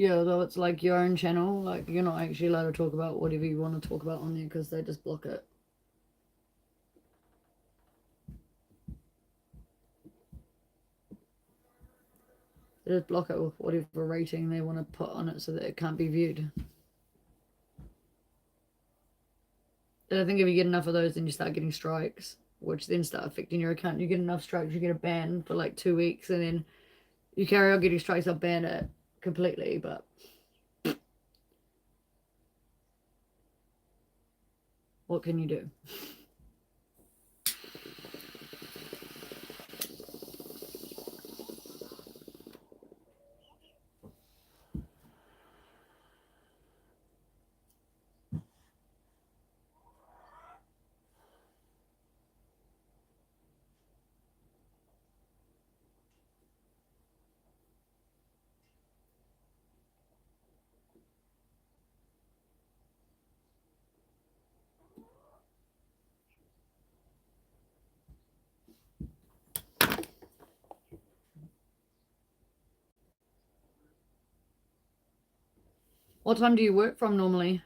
Yeah, though it's like your own channel, like you're not actually allowed to talk about whatever you want to talk about on there because they just block it. They just block it with whatever rating they want to put on it so that it can't be viewed. And I think if you get enough of those, then you start getting strikes, which then start affecting your account. You get enough strikes, you get a ban for like 2 weeks, and then you carry on getting strikes, they'll ban it completely, but what can you do? What time do you work from normally?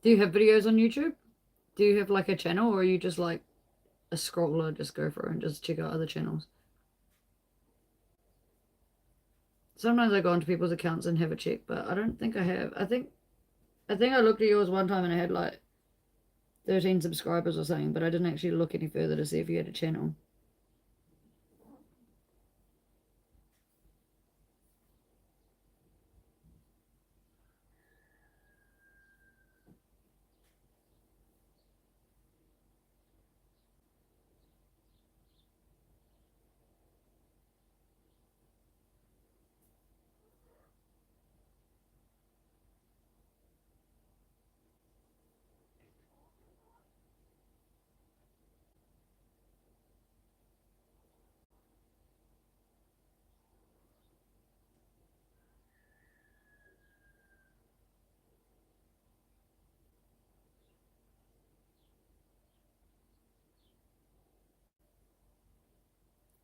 Do you have videos on YouTube? Do you have like a channel, or are you just like a scroller, just go through and just check out other channels? Sometimes I go onto people's accounts and have a check, but I don't think I have. I think I looked at yours one time and it had like 13 subscribers or something, but I didn't actually look any further to see if you had a channel.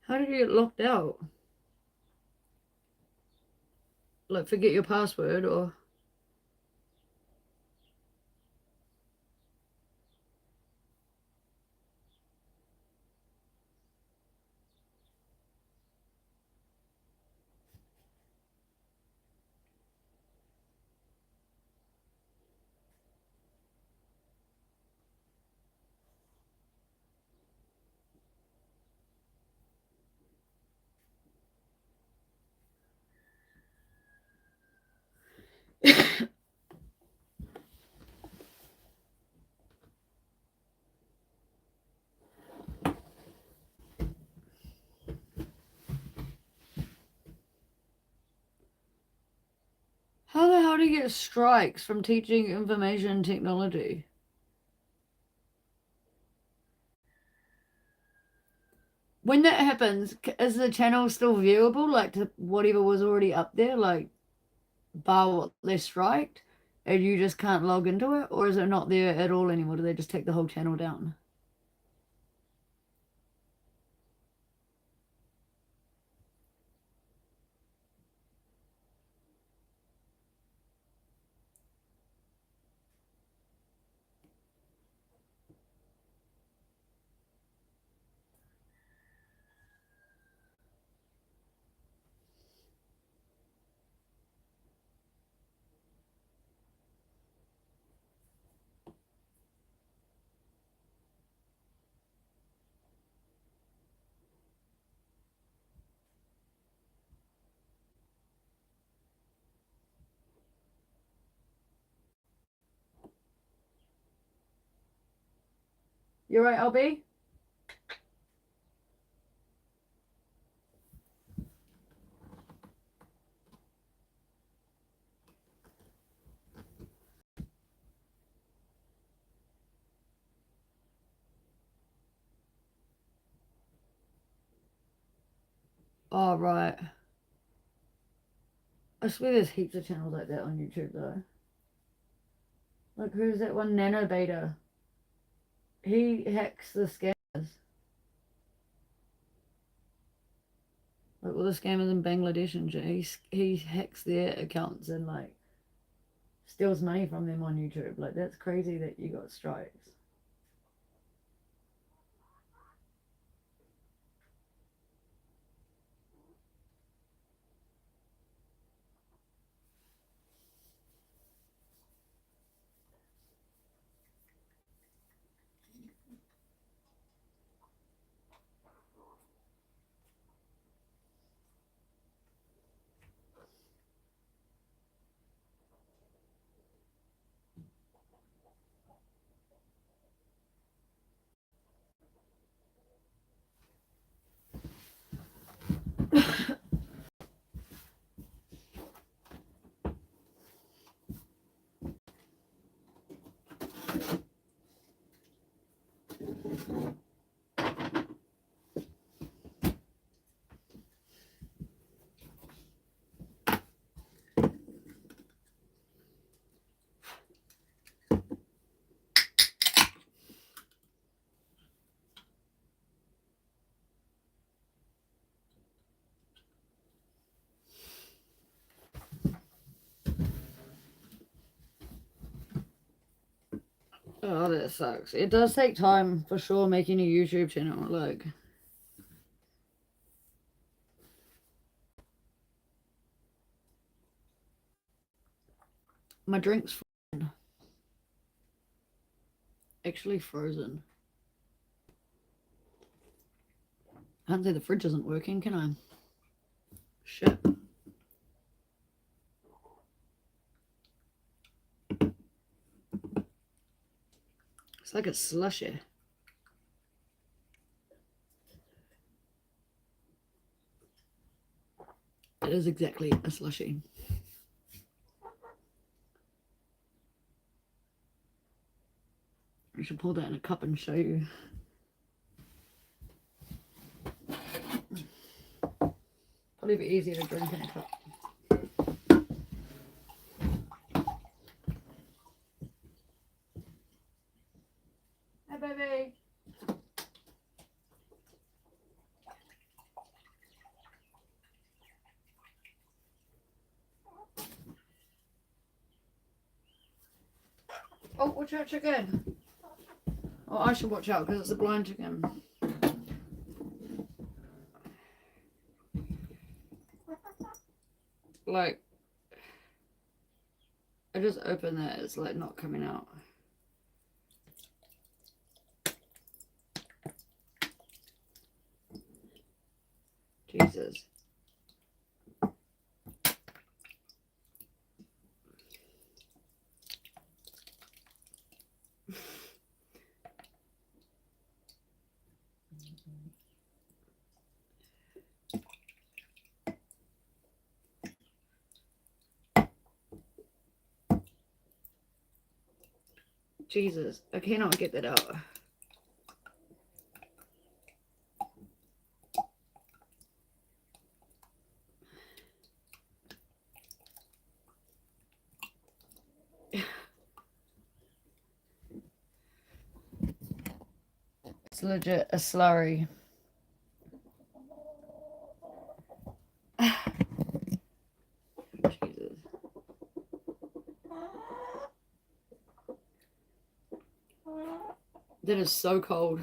How did you get locked out? Like forget your password or how the hell do you get strikes from teaching information technology? When that happens, is the channel still viewable? Like to whatever was already up there, like bar what they striked, and you just can't log into it, or is it not there at all anymore? Do they just take the whole channel down? You're right, LB? Oh, right. I swear there's heaps of channels like that on YouTube, though. Like, who's that one? Nano Beta. He hacks the scammers. Like, all the scammers in Bangladesh and shit. He hacks their accounts and, like, steals money from them on YouTube. Like, that's crazy that you got strikes. Oh, that sucks. It does take time for sure making a YouTube channel. Like, my drink's actually frozen. I can't say the fridge isn't working, can I? Shit. It's like a slushy. It is exactly a slushy. I should pour that in a cup and show you. Probably be easier to drink in a cup. Hi, baby. Oh, watch out, chicken. Oh, I should watch out because it's a blind chicken. Like, I just opened that, it's like not coming out. Jesus. Jesus, I cannot get that out. It's legit a slurry. Jesus. That is so cold.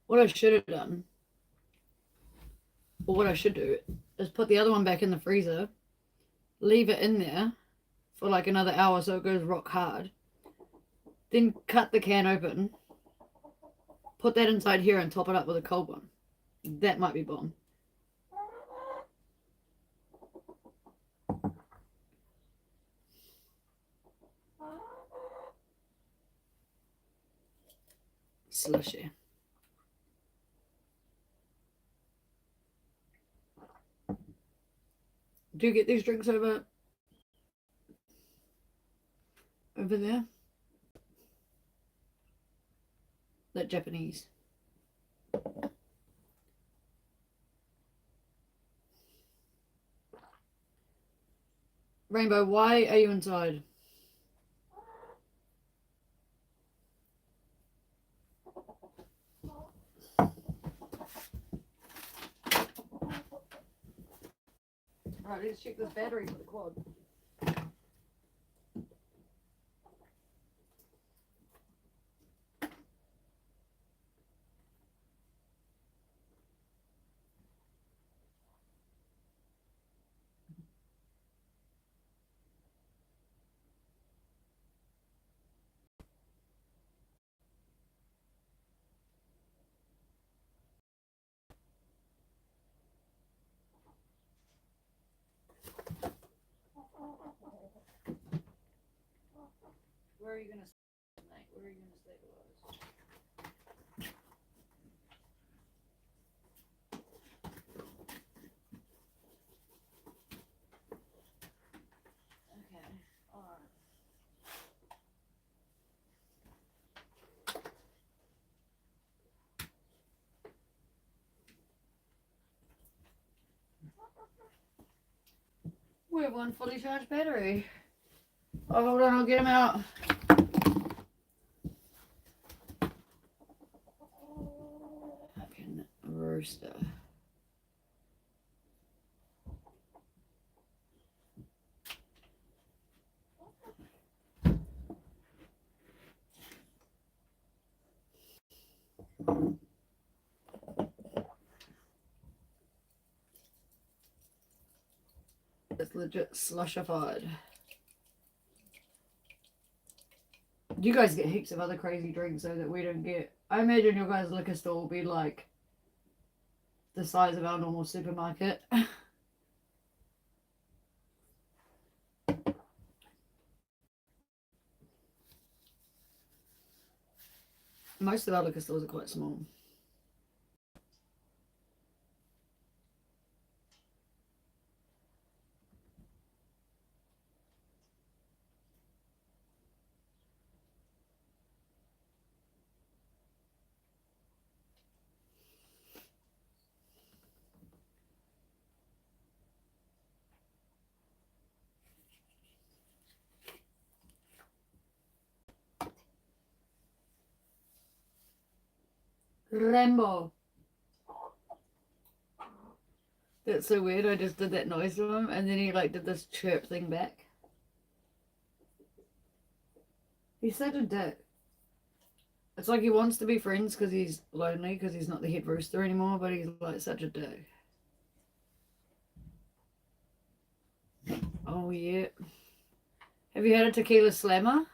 What I should have done, or what I should do, is put the other one back in the freezer, leave it in there for like another hour so it goes rock hard, then cut the can open, put that inside here and top it up with a cold one. That might be bomb. Slushy. Do you get these drinks over there? Like Japanese. Rainbow, why are you inside? Alright, let's check this battery for the quad. Where are you gonna stay tonight? Where are you gonna stay otherwise? Okay, alright. We have one fully charged battery. Oh, hold on, I'll get him out. Fucking rooster. It's legit slushified. You guys get heaps of other crazy drinks though that we don't get. I imagine your guys' liquor store will be like the size of our normal supermarket. Most of our liquor stores are quite small. Rambo. That's so weird. I just did that noise to him and then he like did this chirp thing back. He's such a dick. It's like he wants to be friends because he's lonely because he's not the head rooster anymore, but he's like such a dick. Oh yeah. Have you had a tequila slammer?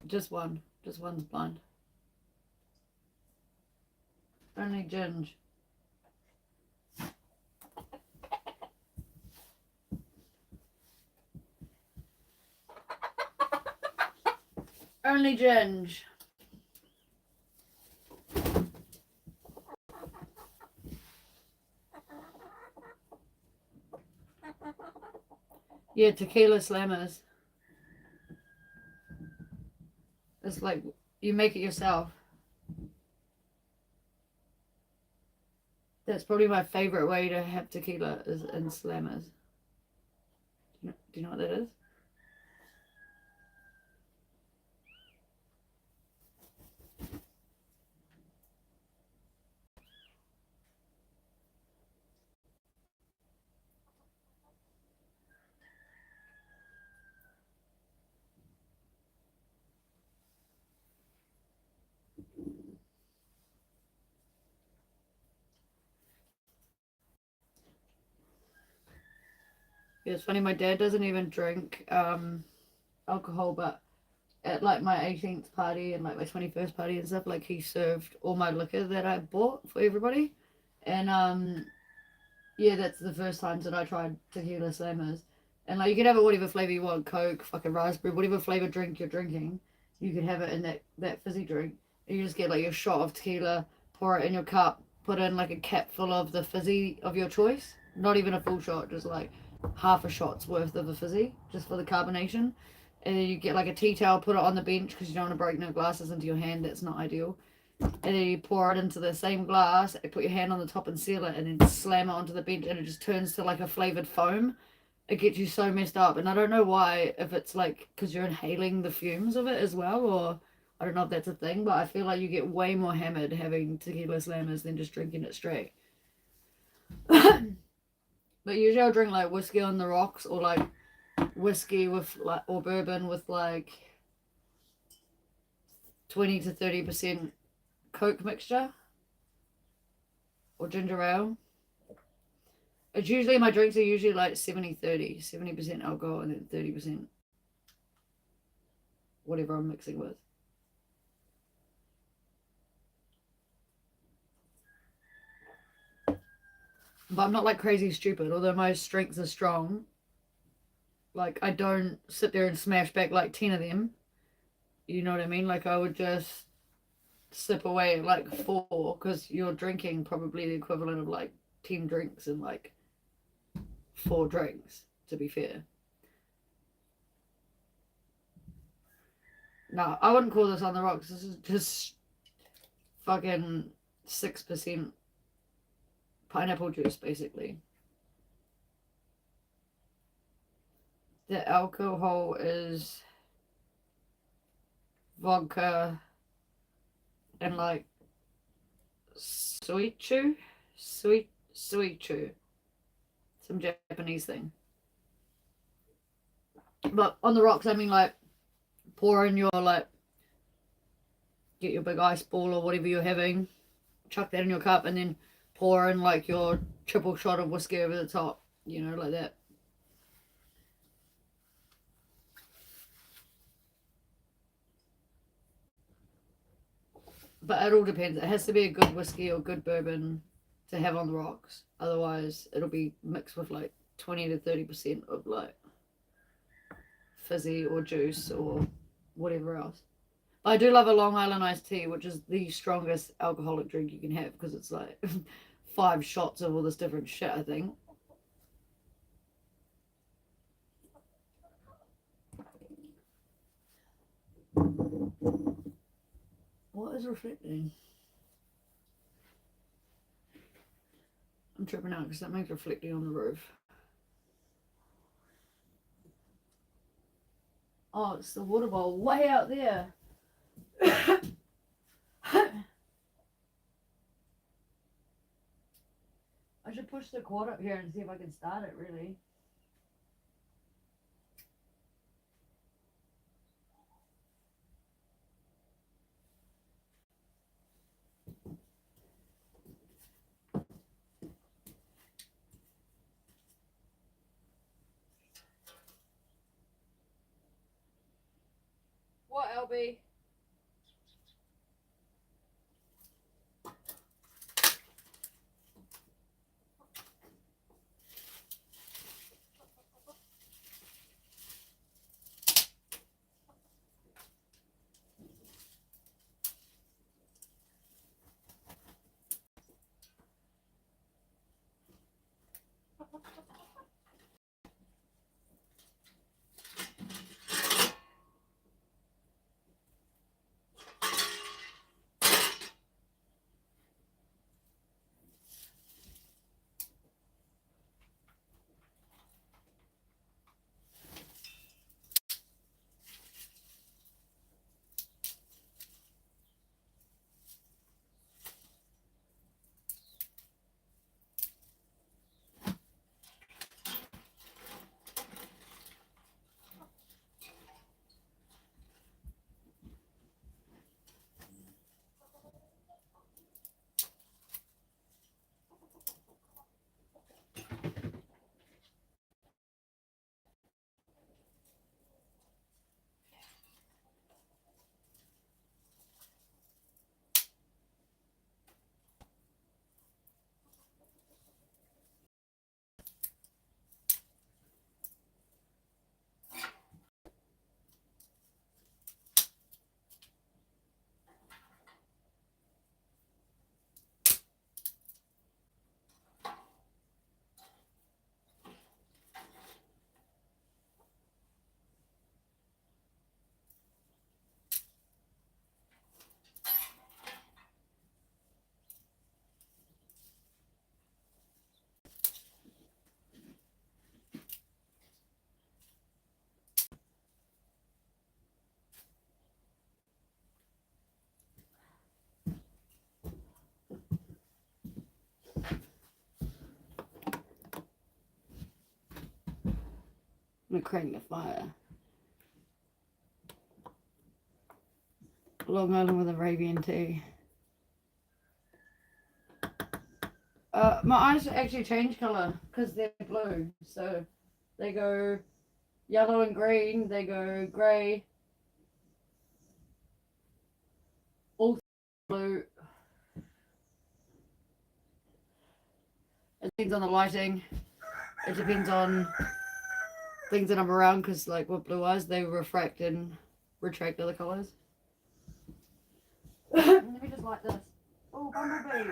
Just one. Just one's blind. Only Ginge. Only Ginge. Yeah, tequila slammers. It's like you make it yourself. That's probably my favorite way to have tequila is in slammers. Do you know what that is? Yeah, it's funny, my dad doesn't even drink alcohol, but at like my 18th party and like my 21st party and stuff, like he served all my liquor that I bought for everybody. And yeah, that's the first times that I tried tequila slammers. And like you can have it whatever flavor you want, Coke, fucking raspberry, whatever flavor drink you're drinking, you can have it in that fizzy drink. And you just get like your shot of tequila, pour it in your cup, put in like a cap full of the fizzy of your choice. Not even a full shot, just like half a shot's worth of the fizzy, just for the carbonation. And then you get like a tea towel, put it on the bench because you don't want to break no glasses into your hand. That's not ideal. And then you pour it into the same glass, and put your hand on the top and seal it, and then slam it onto the bench, and it just turns to like a flavored foam. It gets you so messed up, and I don't know why, if it's like because you're inhaling the fumes of it as well, or I don't know if that's a thing, but I feel like you get way more hammered having tequila slammers than just drinking it straight. But usually I'll drink like whiskey on the rocks, or like whiskey with like, or bourbon with like 20 to 30% Coke mixture, or ginger ale. It's usually, my drinks are usually like 70-30, 70% alcohol and then 30% whatever I'm mixing with. But I'm not like crazy stupid, although my strengths are strong. Like, I don't sit there and smash back like 10 of them. You know what I mean? Like, I would just sip away at like 4, because you're drinking probably the equivalent of like 10 drinks in like 4 drinks, to be fair. No, I wouldn't call this on the rocks. This is just fucking 6% pineapple juice, basically. The alcohol is vodka and like sweet chew, some Japanese thing. But on the rocks, I mean like pour in your like, get your big ice ball or whatever you're having, chuck that in your cup, and then pour in like your triple shot of whiskey over the top, you know, like that. But it all depends. It has to be a good whiskey or good bourbon to have on the rocks. Otherwise, it'll be mixed with like 20 to 30% of like fizzy or juice or whatever else. But I do love a Long Island iced tea, which is the strongest alcoholic drink you can have, because it's like 5 shots of all this different shit, I think. What is reflecting? I'm tripping out because something's reflecting on the roof. Oh, it's the water bowl way out there. I should push the cord up here and see if I can start it, really. What, LB? I'm gonna crank the fire. Long Island with Arabian tea. My eyes actually change colour because they're blue. So they go yellow and green, they go grey, all blue. It depends on the lighting. It depends on things that I'm around because, like, with blue eyes, they refract and retract other colours. Let me just light this. Oh, bumblebee.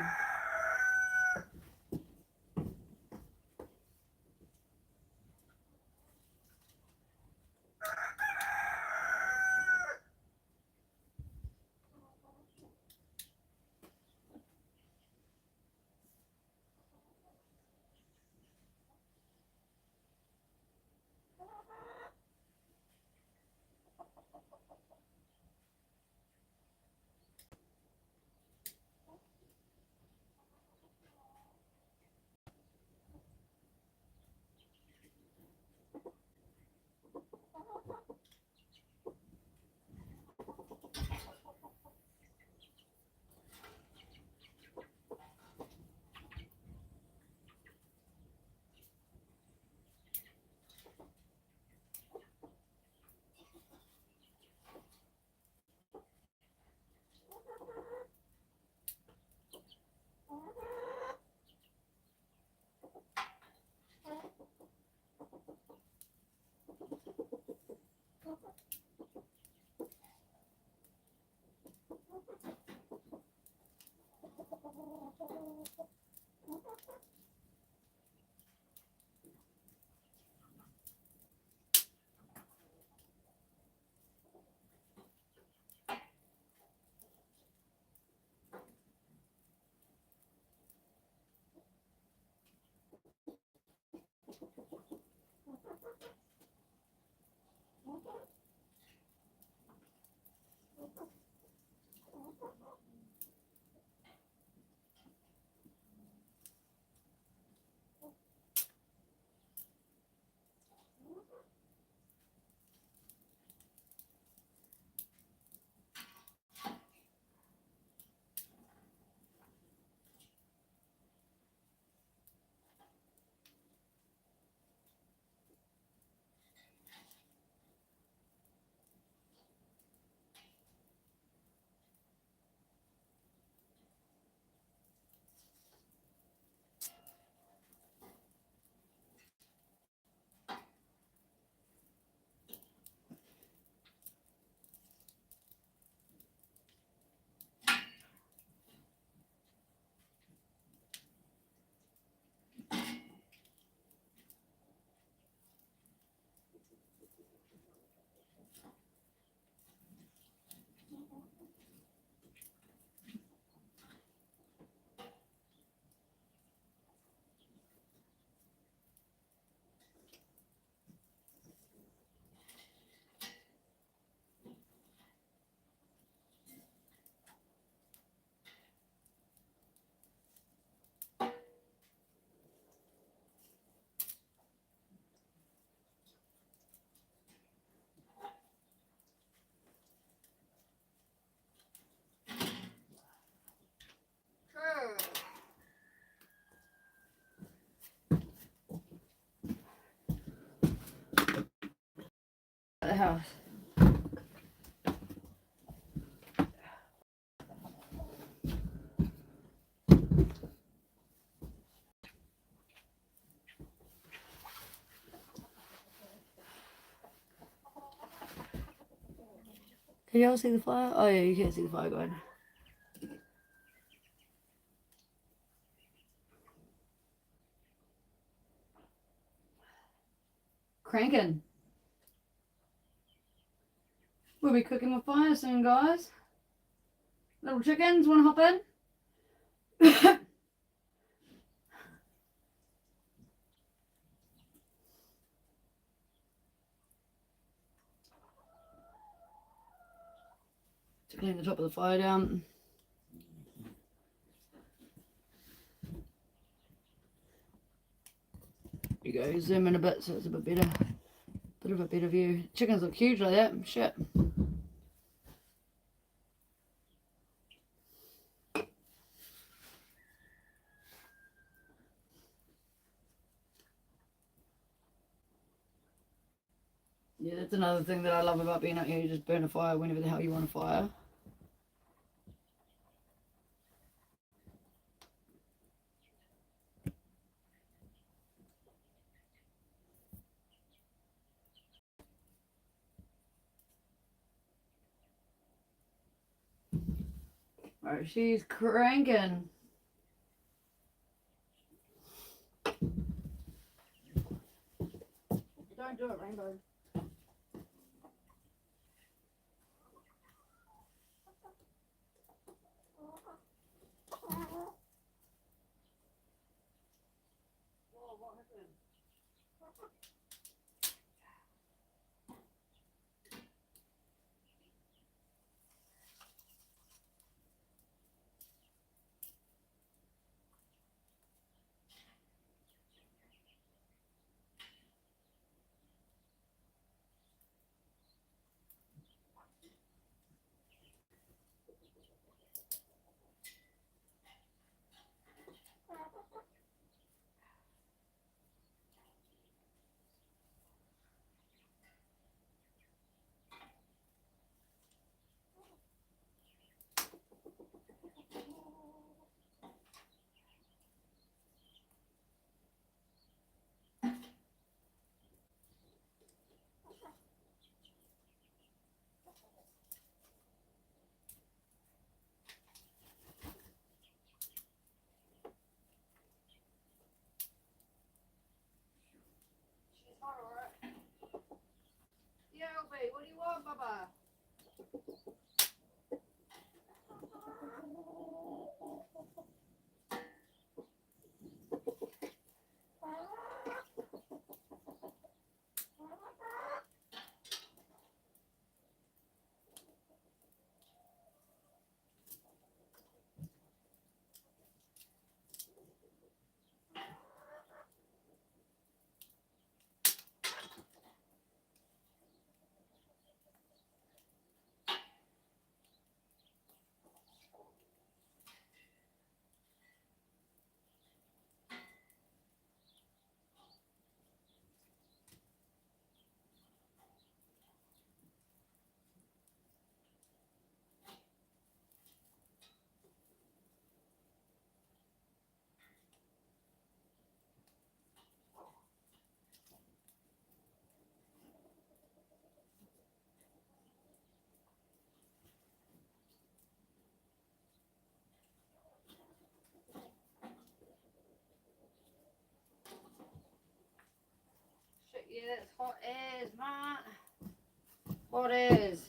The house. Can y'all see the fire? Oh yeah, you can't see the fire going. Cranking. We'll be cooking with fire soon, guys. Little chickens, wanna hop in? To clean the top of the fire down. go. Zoom in a bit so it's a bit better. Bit of a better view. Chickens look huge like that. Shit. Yeah, that's another thing that I love about being out here. You just burn a fire whenever the hell you want a fire. Alright, she's cranking. Don't do it, Rainbow. Yeah, Opie, what do you want, Baba? Shit, yeah, it's hot as, man. Hot as.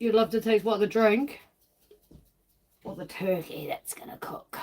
You'd love to taste what, the drink? Or the turkey that's gonna cook.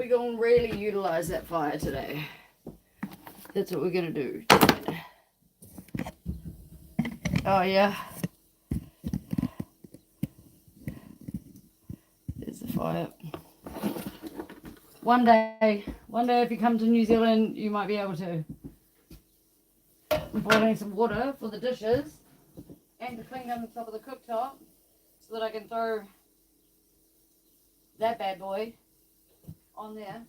we're going to really utilize that fire today. That's what we're going to do today. Oh, yeah. There's the fire. One day if you come to New Zealand, you might be able to. I'm boiling some water for the dishes and to clean down the top of the cooktop so that I can throw that bad boy on there.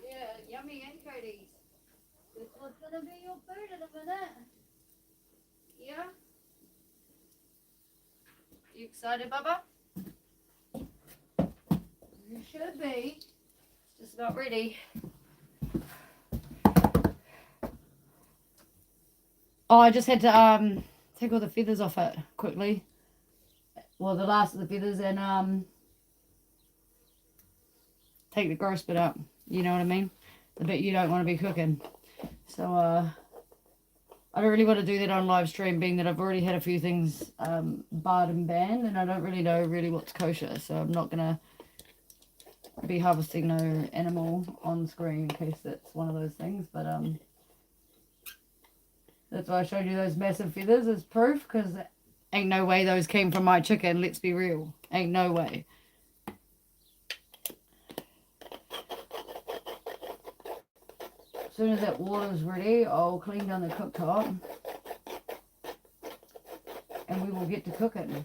Yeah, yummy and Cody's. This was gonna be your food in a minute. Yeah? You excited, Bubba? You should be. It's just about ready. Oh, I just had to take all the feathers off it quickly. Well, the last of the feathers, and take the gross bit out. You know what I mean? The bit you don't want to be cooking. So I don't really want to do that on live stream, being that I've already had a few things barred and banned, and I don't really know what's kosher. So I'm not gonna be harvesting no animal on screen in case that's one of those things. But that's why I showed you those massive feathers as proof, because ain't no way those came from my chicken. Let's be real. Ain't no way. As soon as that water's ready, I'll clean down the cooktop and we will get to cooking.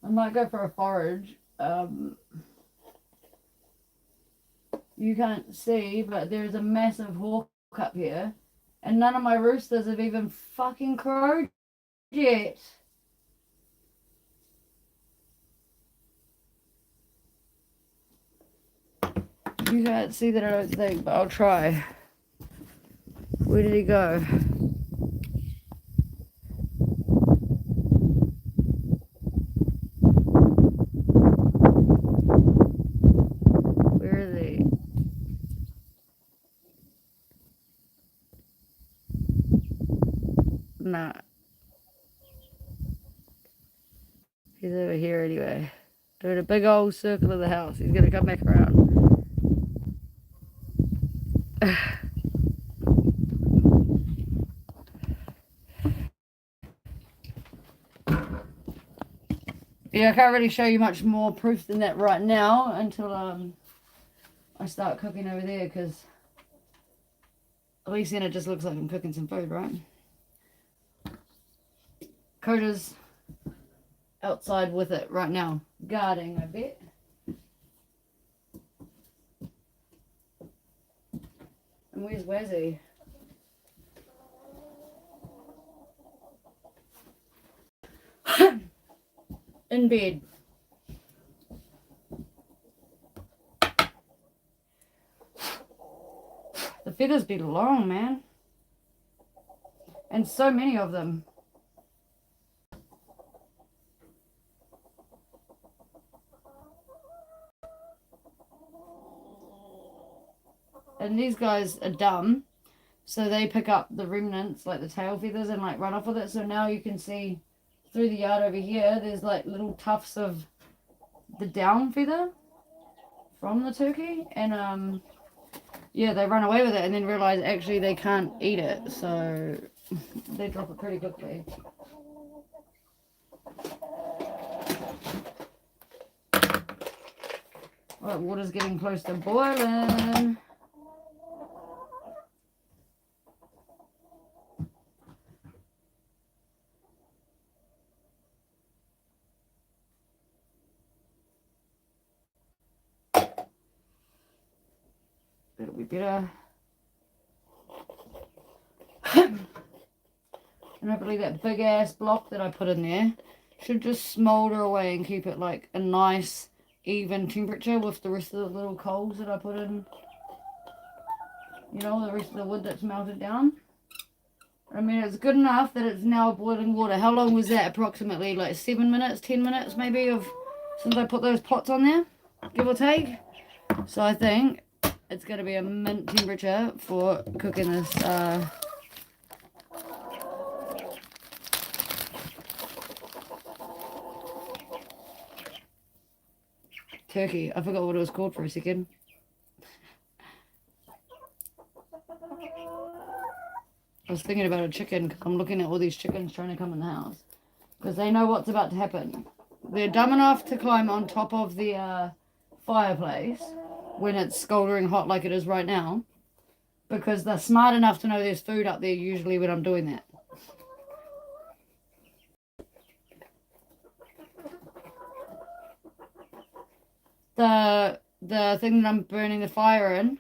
I might go for a forage. You can't see, but there's a massive hawk up here, and none of my roosters have even fucking crowed yet. You can't see that, I don't think, but I'll try. Where did he go? Where is he? Nah. He's over here anyway. Doing a big old circle of the house. He's gonna come back around. Yeah, I can't really show you much more proof than that right now until I start cooking over there, because at least then it just looks like I'm cooking some food, right? Coda's outside with it right now, guarding, I bet. And where's Wazzy? In bed. The feathers be long, man. And so many of them. And these guys are dumb, so they pick up the remnants, like the tail feathers, and like run off with it. So now you can see through the yard over here, there's like little tufts of the down feather from the turkey, and yeah, they run away with it and then realize actually they can't eat it, so they drop it pretty quickly. Alright, water's getting close to boiling. be better. And hopefully that big ass block that I put in there should just smolder away and keep it like a nice even temperature with the rest of the little coals that I put in. You know, the rest of the wood that's melted down. I mean, it's good enough that it's now boiling water. How long was that? Approximately like 7 minutes, 10 minutes maybe of since I put those pots on there, give or take. So I think it's going to be a mint temperature for cooking this turkey. I forgot what it was called for a second. I was thinking about a chicken because I'm looking at all these chickens trying to come in the house. Because they know what's about to happen. They're dumb enough to climb on top of the fireplace when it's scoldering hot like it is right now. Because they're smart enough to know there's food up there usually when I'm doing that. The thing that I'm burning the fire in.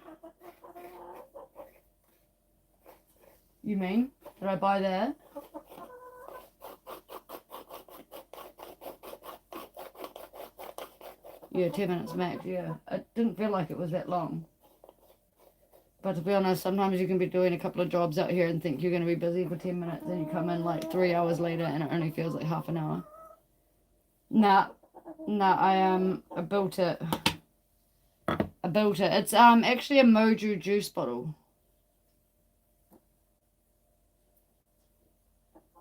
You mean? Did I buy that? Yeah, 10 minutes max, yeah. It didn't feel like it was that long. But to be honest, sometimes you can be doing a couple of jobs out here and think you're going to be busy for 10 minutes and you come in like 3 hours later and it only feels like half an hour. Nah, I built it. It's actually a Moju juice bottle.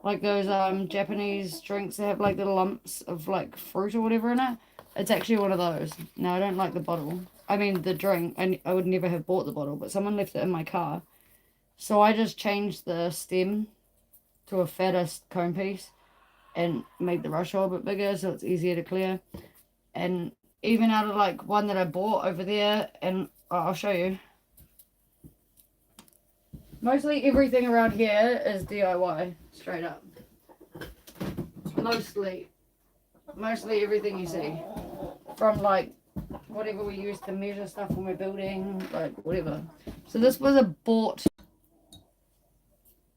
Like those Japanese drinks that have like little lumps of like fruit or whatever in it. It's actually one of those. No, I don't like the bottle. I mean the drink. I would never have bought the bottle, but someone left it in my car. So I just changed the stem to a fatter cone piece and made the rush hole a bit bigger so it's easier to clear. And even out of like one that I bought over there, and I'll show you. Mostly everything around here is DIY, straight up. Mostly everything you see. From like whatever we use to measure stuff when we're building, like whatever. So this was a bought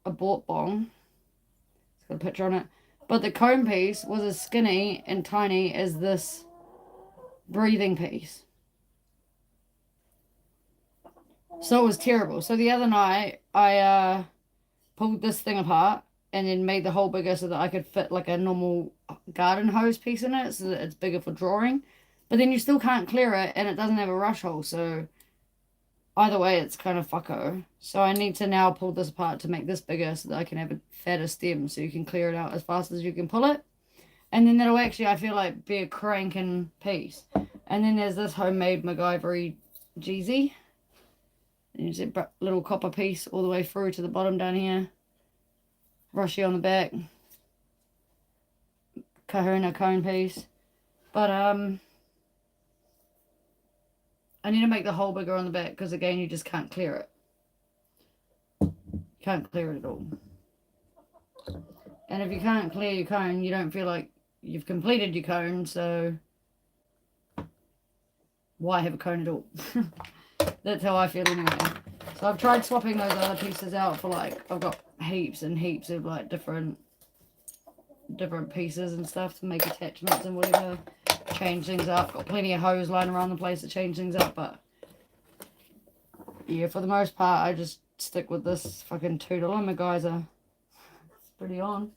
bong. It's got a picture on it. But the cone piece was as skinny and tiny as this breathing piece. So it was terrible. So the other night, I pulled this thing apart and then made the hole bigger so that I could fit like a normal garden hose piece in it so that it's bigger for drawing. But then you still can't clear it and it doesn't have a rush hole. So either way, it's kind of fucko. So I need to now pull this apart to make this bigger so that I can have a fatter stem so you can clear it out as fast as you can pull it. And then that'll actually, I feel like, be a cranking piece. And then there's this homemade MacGyver Jeezy. And you see a little copper piece all the way through to the bottom down here. Rushy on the back. Kahuna cone piece. But, I need to make the hole bigger on the back because, again, you just can't clear it. You can't clear it at all. And if you can't clear your cone, you don't feel like you've completed your cone, so why have a cone at all? That's how I feel anyway. So I've tried swapping those other pieces out for like, I've got heaps and heaps of like different pieces and stuff to make attachments and whatever. Change things up. Got plenty of hose lying around the place to change things up, but yeah, for the most part, I just stick with this fucking $2 MacGyver. It's pretty on.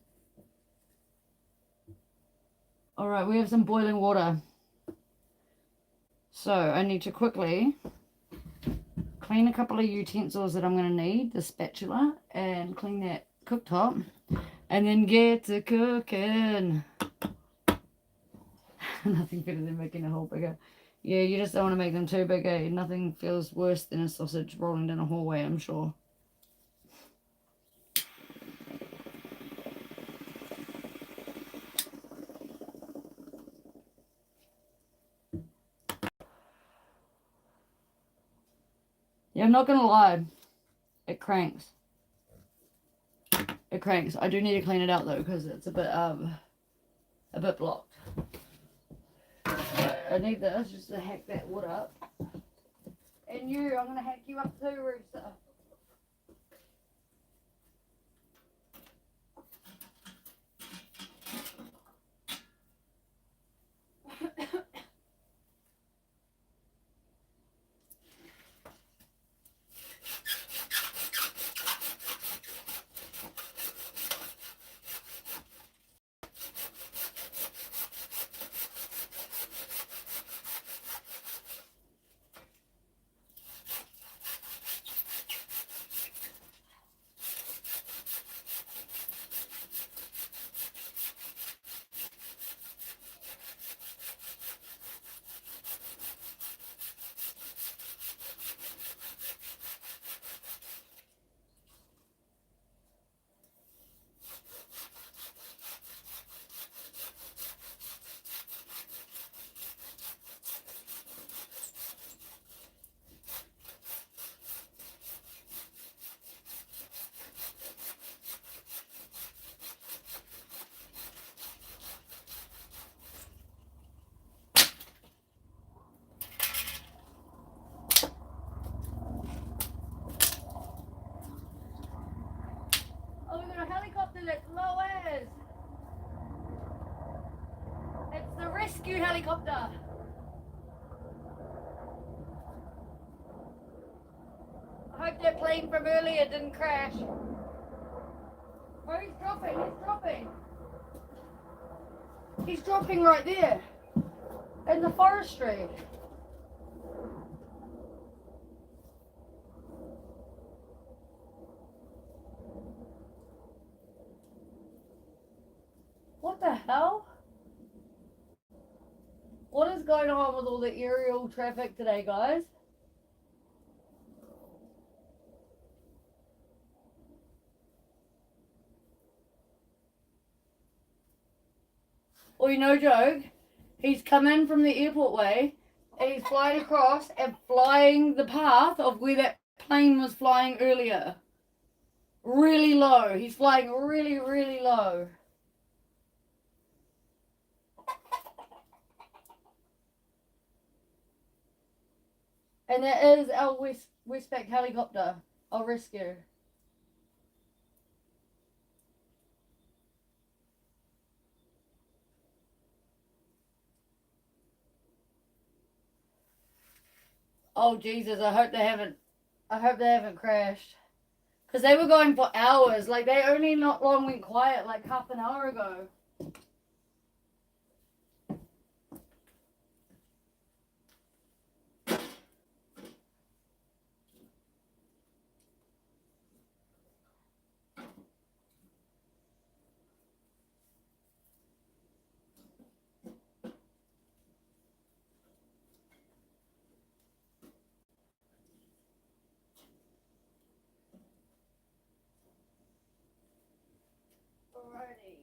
Alright, we have some boiling water. So, I need to quickly clean a couple of utensils that I'm going to need. The spatula, and clean that cooktop. And then get to cooking. Nothing better than making a hole bigger. Yeah, you just don't want to make them too big, eh? Nothing feels worse than a sausage rolling down a hallway, I'm sure. Yeah, I'm not gonna lie. It cranks. It cranks. I do need to clean it out though, because it's a bit blocked. I need this just to hack that wood up. And you, I'm gonna hack you up too, Rooster. Oh, we got a helicopter that's low as. It's the rescue helicopter. I hope that plane from earlier didn't crash. Oh, he's dropping, he's dropping. He's dropping right there. In the forestry. What the hell? What is going on with all the aerial traffic today, guys? Well, no joke. He's come in from the airport way, and he's flying across and flying the path of where that plane was flying earlier. Really low. He's flying really, really low. And that is our Westpac helicopter, our rescue. Oh Jesus, I hope they haven't crashed. Because they were going for hours. Like, they only not long went quiet, like half an hour ago. Alrighty.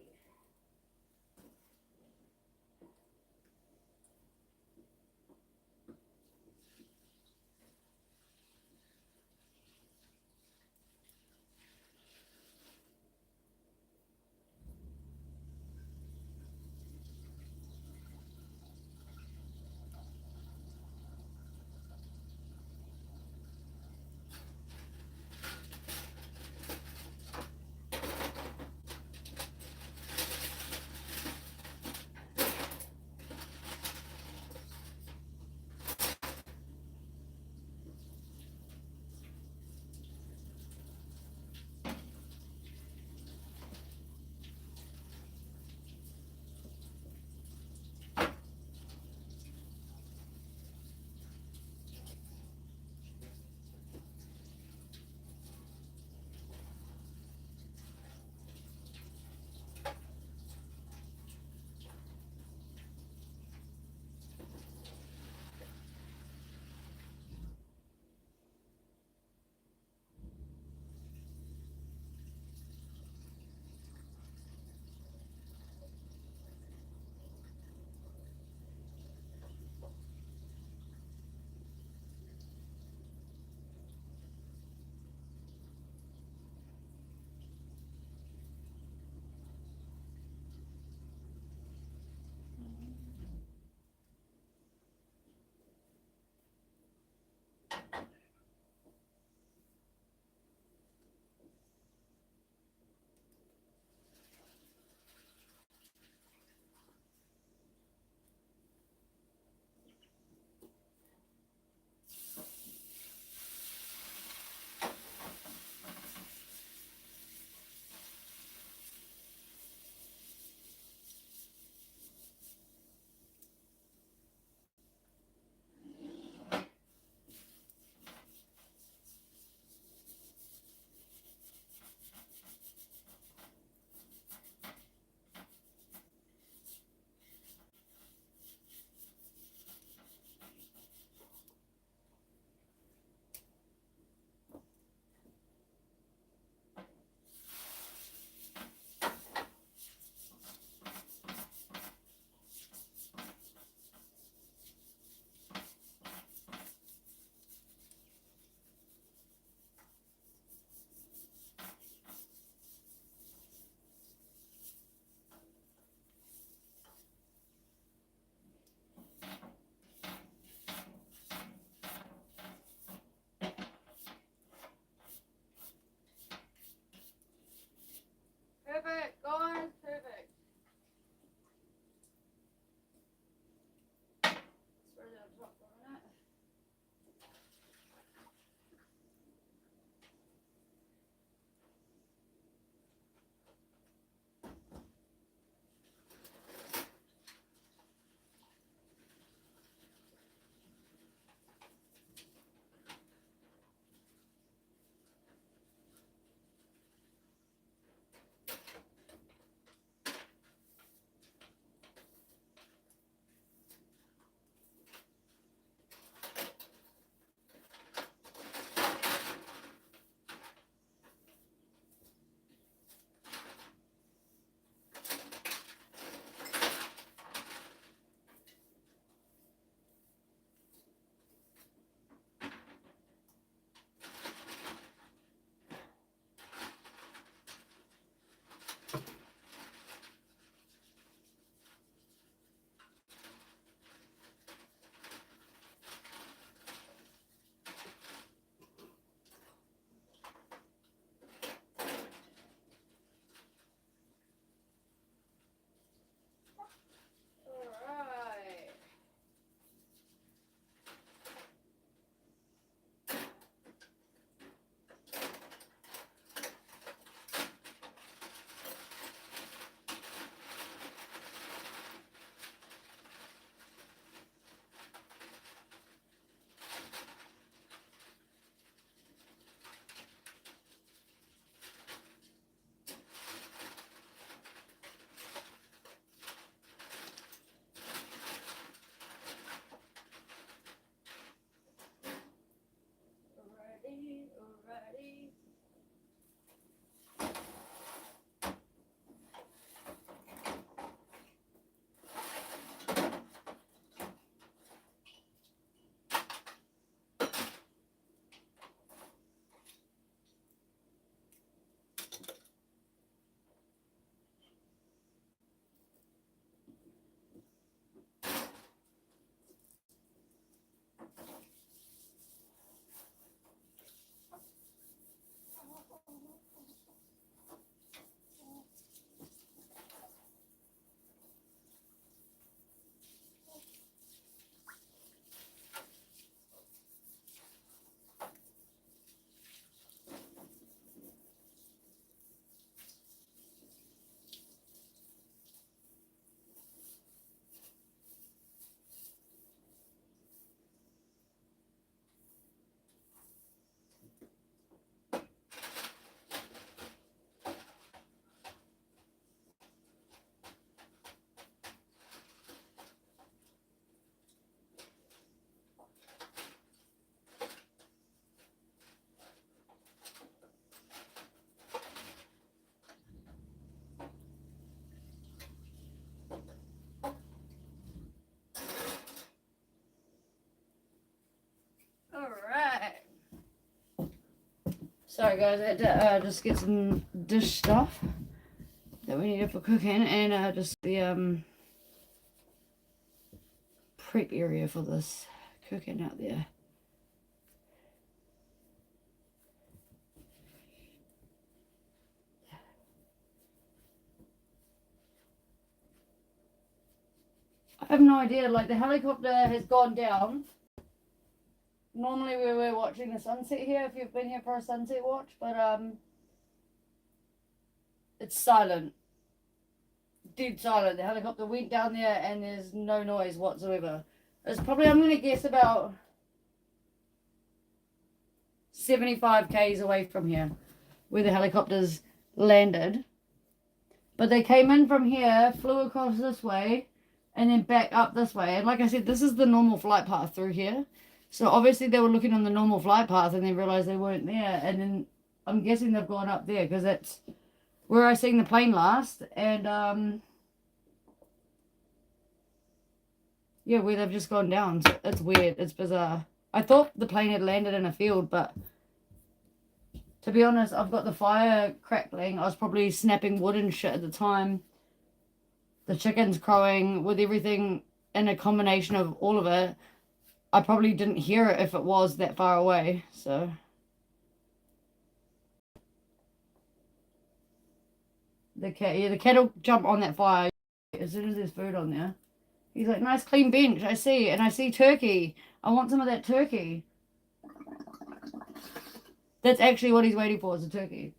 Sorry guys, I had to just get some dish stuff that we needed for cooking, and just the prep area for this cooking out there. I have no idea, like the helicopter has gone down. Normally we were watching the sunset here, if you've been here for a sunset watch, but it's silent. Dead silent. The helicopter went down there and there's no noise whatsoever. It's probably, I'm going to guess, about 75 k's away from here where the helicopters landed. But they came in from here, flew across this way, and then back up this way. And like I said, this is the normal flight path through here. So obviously they were looking on the normal flight path and they realized they weren't there. And then I'm guessing they've gone up there because that's where I seen the plane last. And yeah, where they've just gone down. So it's weird. It's bizarre. I thought the plane had landed in a field, but to be honest, I've got the fire crackling. I was probably snapping wood and shit at the time. The chickens crowing, with everything in a combination of all of it. I probably didn't hear it if it was that far away, so. The cat will jump on that fire as soon as there's food on there. He's like, nice clean bench, I see, and I see turkey. I want some of that turkey. That's actually what he's waiting for, is a turkey.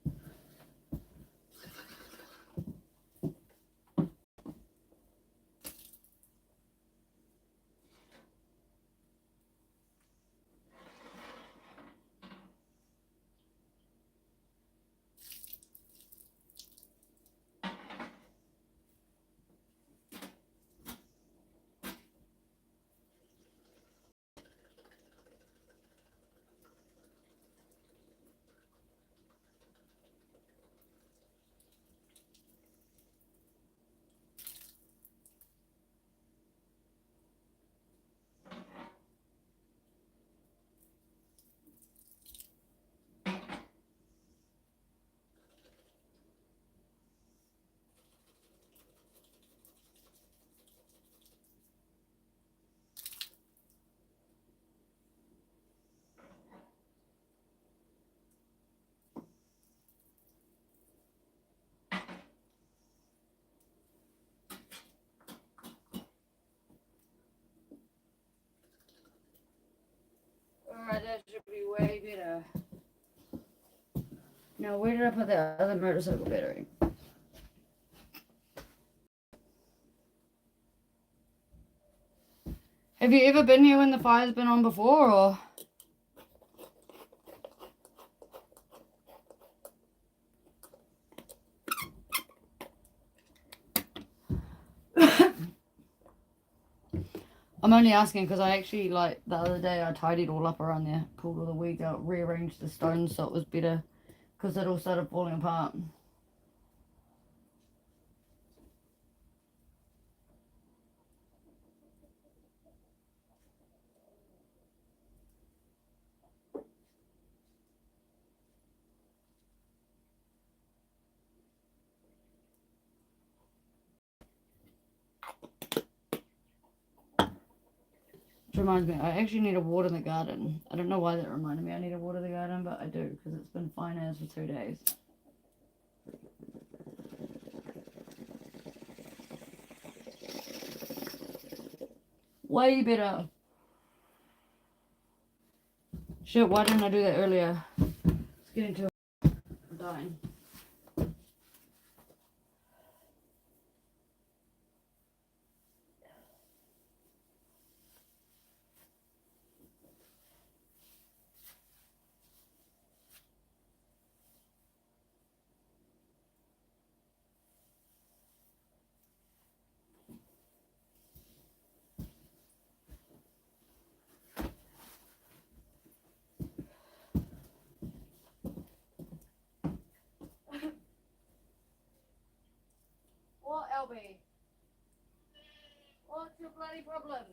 Alright, that should be way better. Now, where did I put that other motorcycle battery? Have you ever been here when the fire's been on before, or? I'm only asking because I actually, like, the other day I tidied all up around there, pulled all the weeds out, rearranged the stones so it was better, because it all started falling apart. Which reminds me, I actually need to water the garden. I don't know why that reminded me I need to water the garden, but I do, because it's been fine as for 2 days. Way better. Shit, why didn't I do that earlier? It's getting too... I'm dying. What, Albie? What's your bloody problem?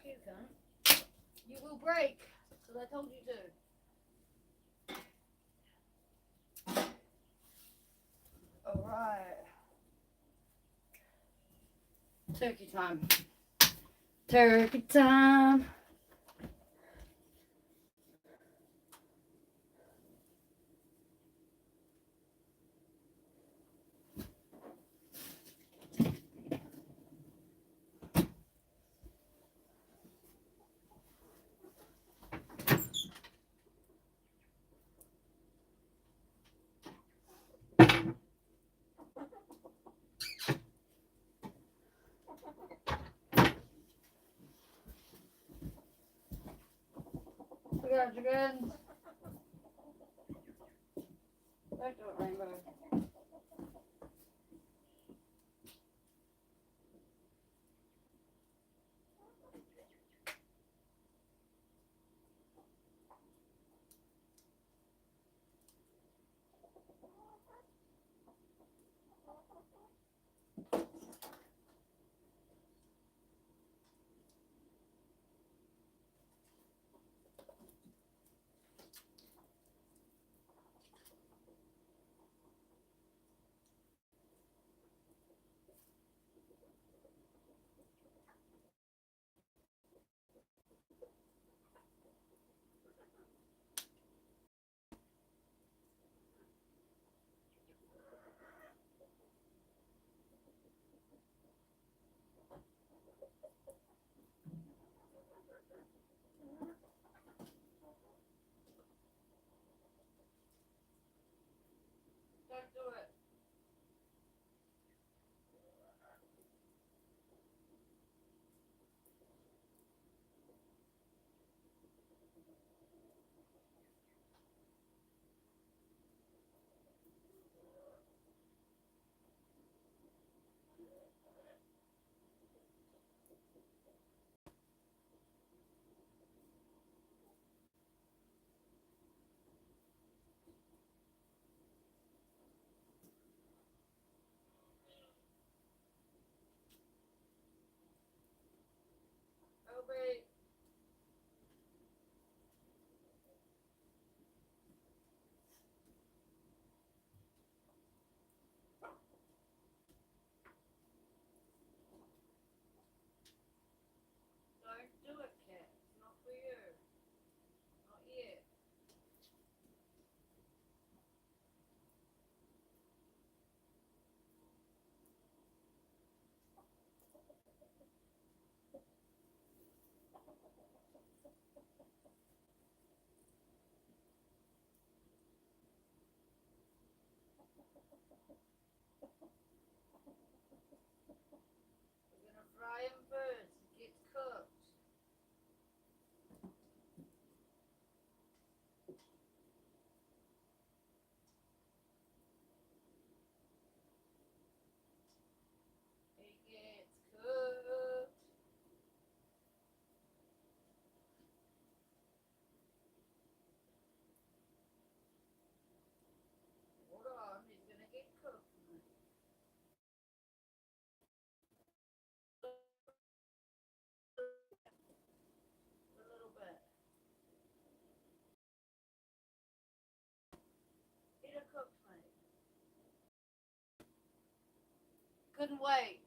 you, cunt. You will break, because I told you to. Alright. Turkey time. Turkey time. Look out, chickens. Back to it, Rainbow. Don't do it. Obey. Don't do it, cat. It's not for you. Not yet. We're gonna fry him first. It gets cooked. It gets cooked. Hold on, he's gonna get cooked. A little bit. Get it cooked, mate. Couldn't wait.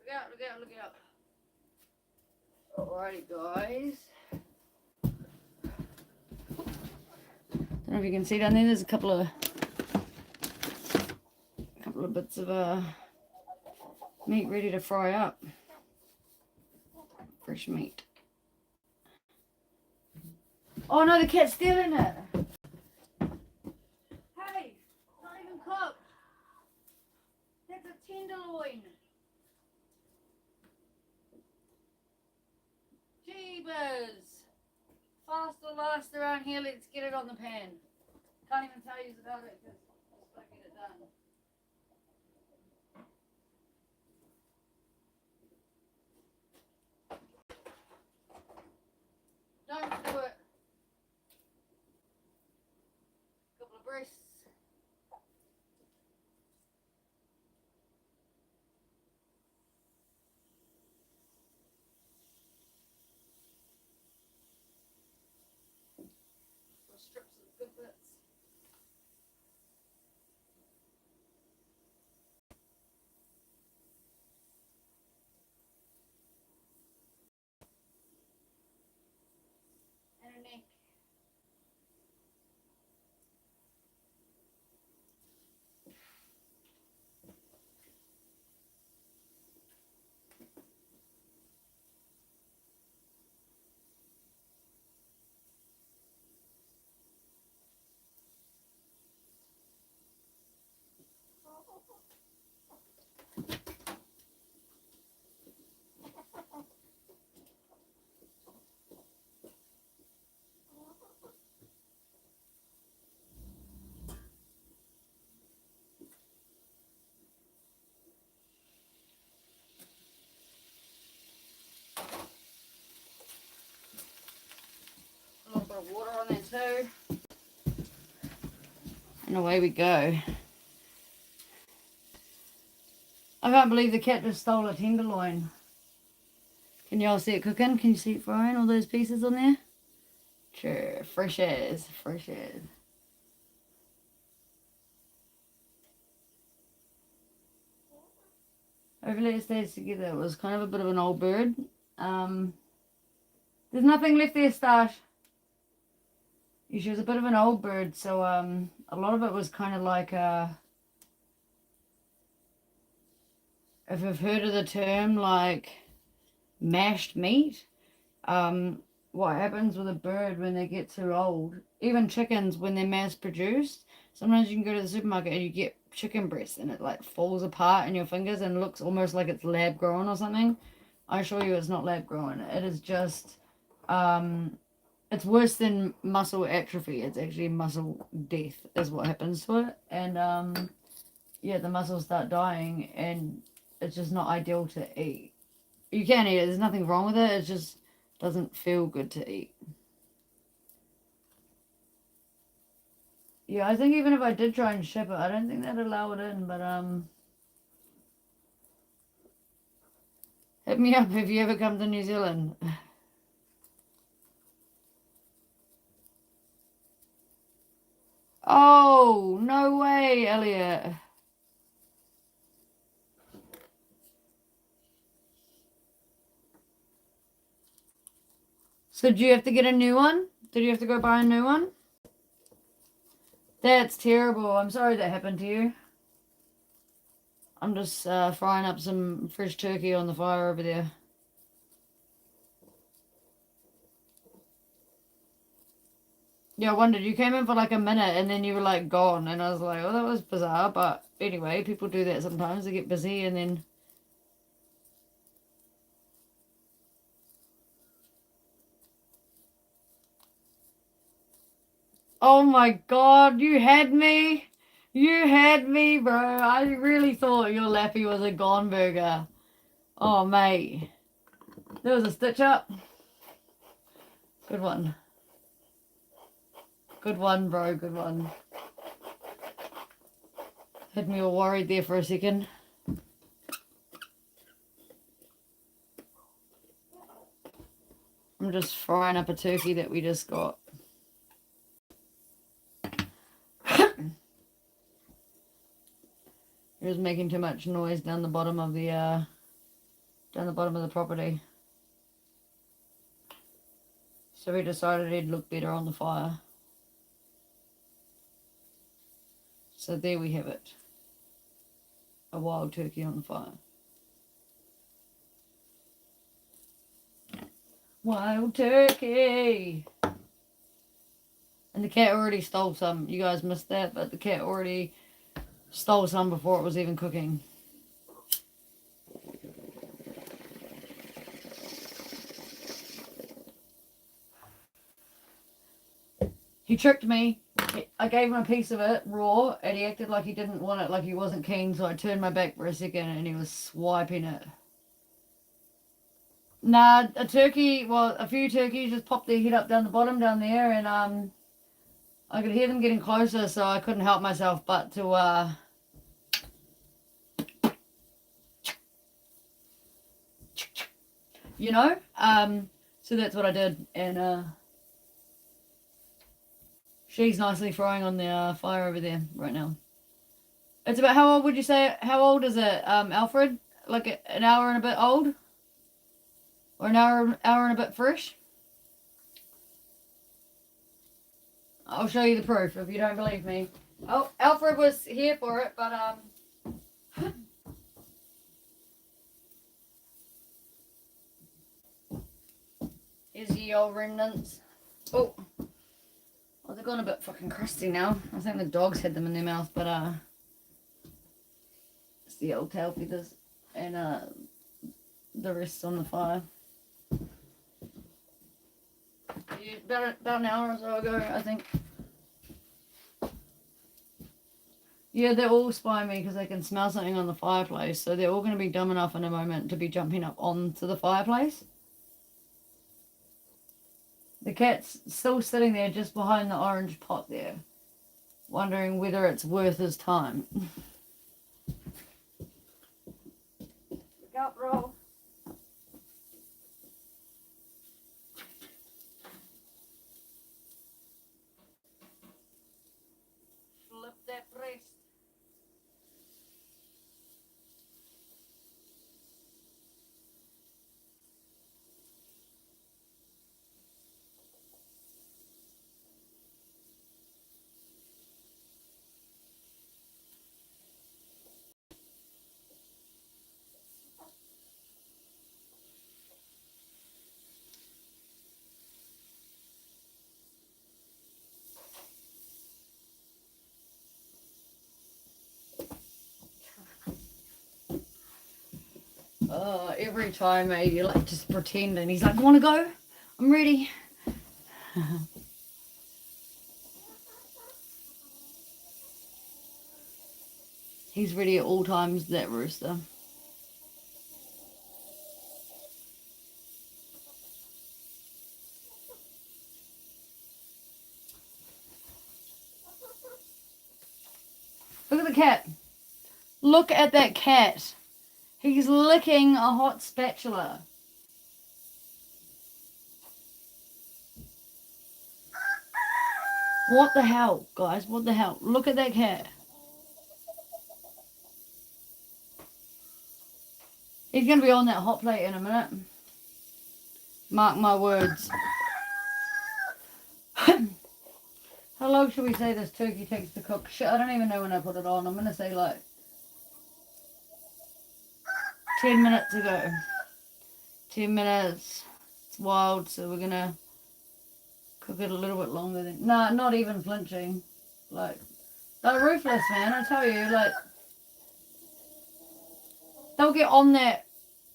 Look out, look out, look out. Alrighty, guys. Don't know if you can see down there, there's a couple of bits of meat ready to fry up. Fresh meat. Oh no, the cat's stealing it. Hey, it's not even cooked. That's a tenderloin. Jeebus. Fast or last around here, let's get it on the pan. Can't even tell you about it because I just gotta get it done. Don't do it. Couple of breasts. Strips of good bits. And a neck. A little bit of water on there too. And away we go. I can't believe the cat just stole a tenderloin. Can you all see it cooking? Can you see it frying? All those pieces on there? Sure, fresh as, fresh as. Hopefully it stays together. It was kind of a bit of an old bird. There's nothing left there, Stash. She was a bit of an old bird, so a lot of it was kind of like if you've heard of the term like mashed meat, what happens with a bird when they get too old, even chickens when they're mass produced, sometimes you can go to the supermarket and you get chicken breast and it like falls apart in your fingers and looks almost like it's lab grown or something. I assure you it's not lab grown. It is just it's worse than muscle atrophy. It's actually muscle death is what happens to it. And yeah, the muscles start dying and it's just not ideal to eat. You can eat it, there's nothing wrong with it, it just doesn't feel good to eat. Yeah, I think even if I did try and ship it, I don't think they'd allow it in, but hit me up if you ever come to New Zealand. Oh, no way, Elliot. So do you have to get a new one? Did you have to go buy a new one? That's terrible. I'm sorry that happened to you. I'm just frying up some fresh turkey on the fire over there. Yeah, I wondered. You came in for like a minute and then you were like gone. And I was like, oh, that was bizarre. But anyway, people do that sometimes. They get busy and then... Oh my God, you had me. You had me, bro. I really thought your lappy was a gone burger. Oh, mate. There was a stitch up. Good one. Good one, bro. Good one. Had me all worried there for a second. I'm just frying up a turkey that we just got. It was making too much noise down the bottom of the property. So we decided it'd look better on the fire. So there we have it. A wild turkey on the fire. Wild turkey! And the cat already stole some. You guys missed that, but the cat already stole some before it was even cooking. He tricked me. I gave him a piece of it raw, and he acted like he didn't want it, like he wasn't keen. So I turned my back for a second, and he was swiping it. Nah, a few turkeys just popped their head up down the bottom down there, and I could hear them getting closer, so I couldn't help myself but to you know, so that's what I did, and she's nicely frying on the fire over there right now. It's about, how old would you say? How old is it, Alfred? Like an hour and a bit old, or an hour and a bit fresh? I'll show you the proof if you don't believe me. Oh, Alfred was here for it, but here's the old remnants. Oh, well, they've gone a bit fucking crusty now. I think the dogs had them in their mouth, but it's the old tail feathers and the rest on the fire. Yeah, about an hour or so ago, I think. Yeah, they're all spying me because they can smell something on the fireplace, so they're all going to be dumb enough in a moment to be jumping up onto the fireplace. The cat's still sitting there just behind the orange pot there, wondering whether it's worth his time. Look out, bro. Flip that breast. Every time you like just pretend, and he's like, "Want to go? I'm ready." He's ready at all times, that rooster. Look at the cat. Look at that cat. He's licking a hot spatula. What the hell, guys? What the hell? Look at that cat. He's going to be on that hot plate in a minute. Mark my words. How long should we say this turkey takes to cook? Shit, I don't even know when I put it on. I'm going to say like 10 minutes ago. 10 minutes. It's wild, so we're going to cook it a little bit longer than... Nah, not even flinching. Like, they're ruthless, man. I tell you, like... They'll get on that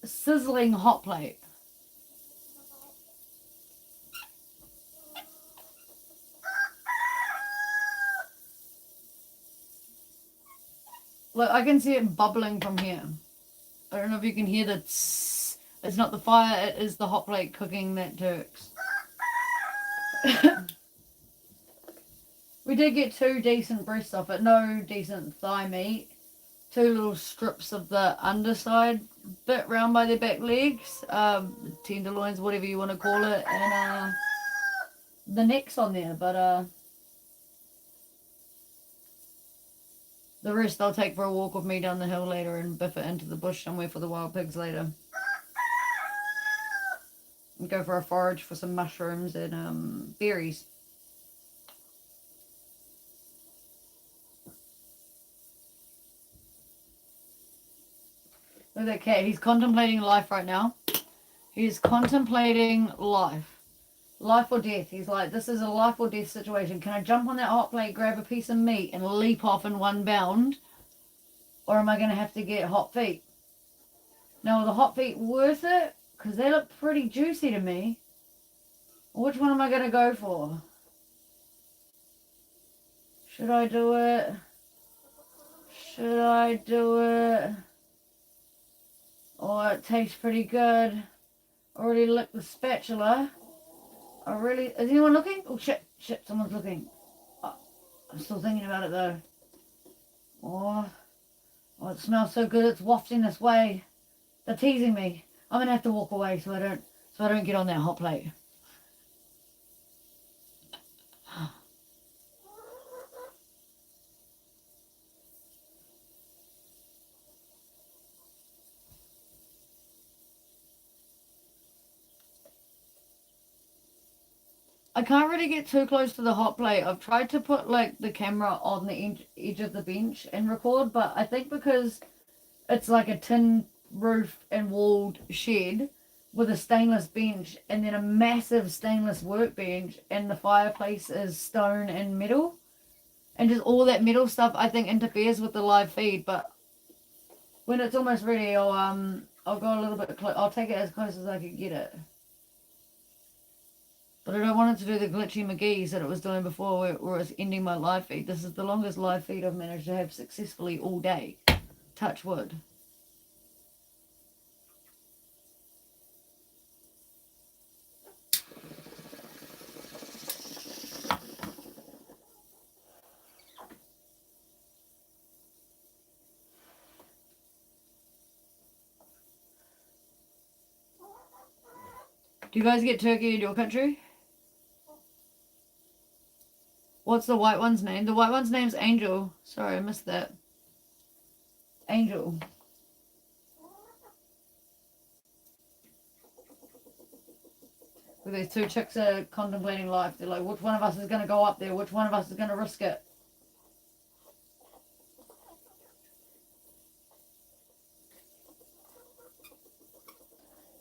sizzling hot plate. Look, I can see it bubbling from here. I don't know if you can hear the tss. It's not the fire, it is the hot plate cooking that turks. We did get 2 decent breasts off it, no decent thigh meat. 2 little strips of the underside bit round by their back legs, tenderloins, whatever you want to call it, and the neck's on there, but the rest I'll take for a walk with me down the hill later and biff it into the bush somewhere for the wild pigs later. And go for a forage for some mushrooms and berries. Look at that cat. He's contemplating life right now. He's contemplating life. Life or death. He's like, this is a life or death situation. Can I jump on that hot plate, grab a piece of meat, and leap off in one bound? Or am I going to have to get hot feet? Now, are the hot feet worth it? Because they look pretty juicy to me. Which one am I going to go for? Should I do it? Should I do it? Oh, it tastes pretty good. Already licked the spatula. Is anyone looking? Oh shit, someone's looking. Oh, I'm still thinking about it though. Oh, it smells so good, it's wafting this way. They're teasing me. I'm gonna have to walk away so I don't get on that hot plate. I can't really get too close to the hot plate. I've tried to put like the camera on the edge of the bench and record, but I think because it's like a tin roof and walled shed with a stainless bench and then a massive stainless workbench, and the fireplace is stone and metal, and just all that metal stuff I think interferes with the live feed. But when it's almost ready, I'll go a little bit close. I'll take it as close as I can get it. But I don't want it to do the glitchy McGee's that it was doing before where it's ending my live feed. This is the longest live feed I've managed to have successfully all day. Touch wood. Do you guys get turkey in your country? What's the white one's name? The white one's name's Angel. Sorry, I missed that. Angel. Well, these two chicks are contemplating life. They're like, which one of us is going to go up there? Which one of us is going to risk it?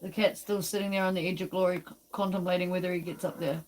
The cat's still sitting there on the edge of glory, contemplating whether he gets up there.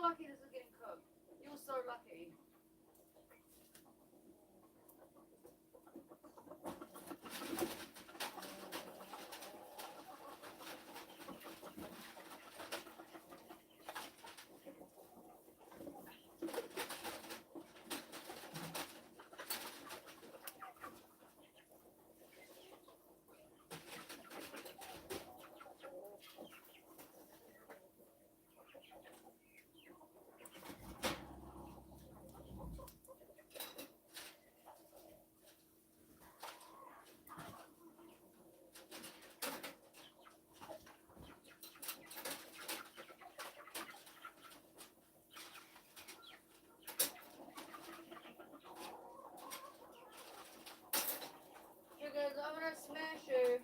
lucky this is getting cooked. You're so lucky. Chickens, I'm gonna smash you.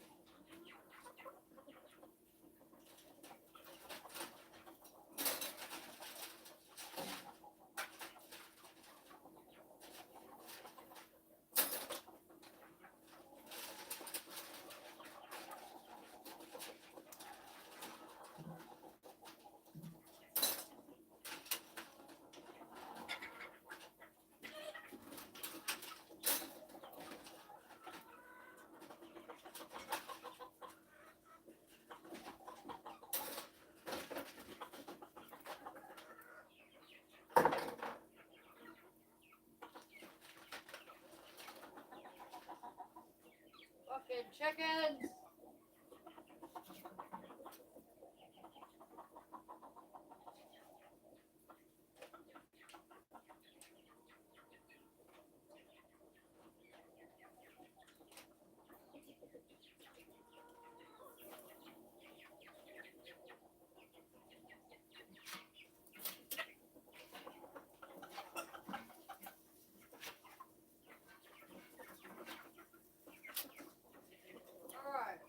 Fucking chickens. Alright.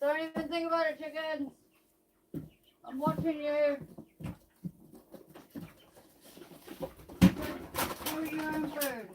Don't even think about it, chickens. I'm watching you. Do your own food.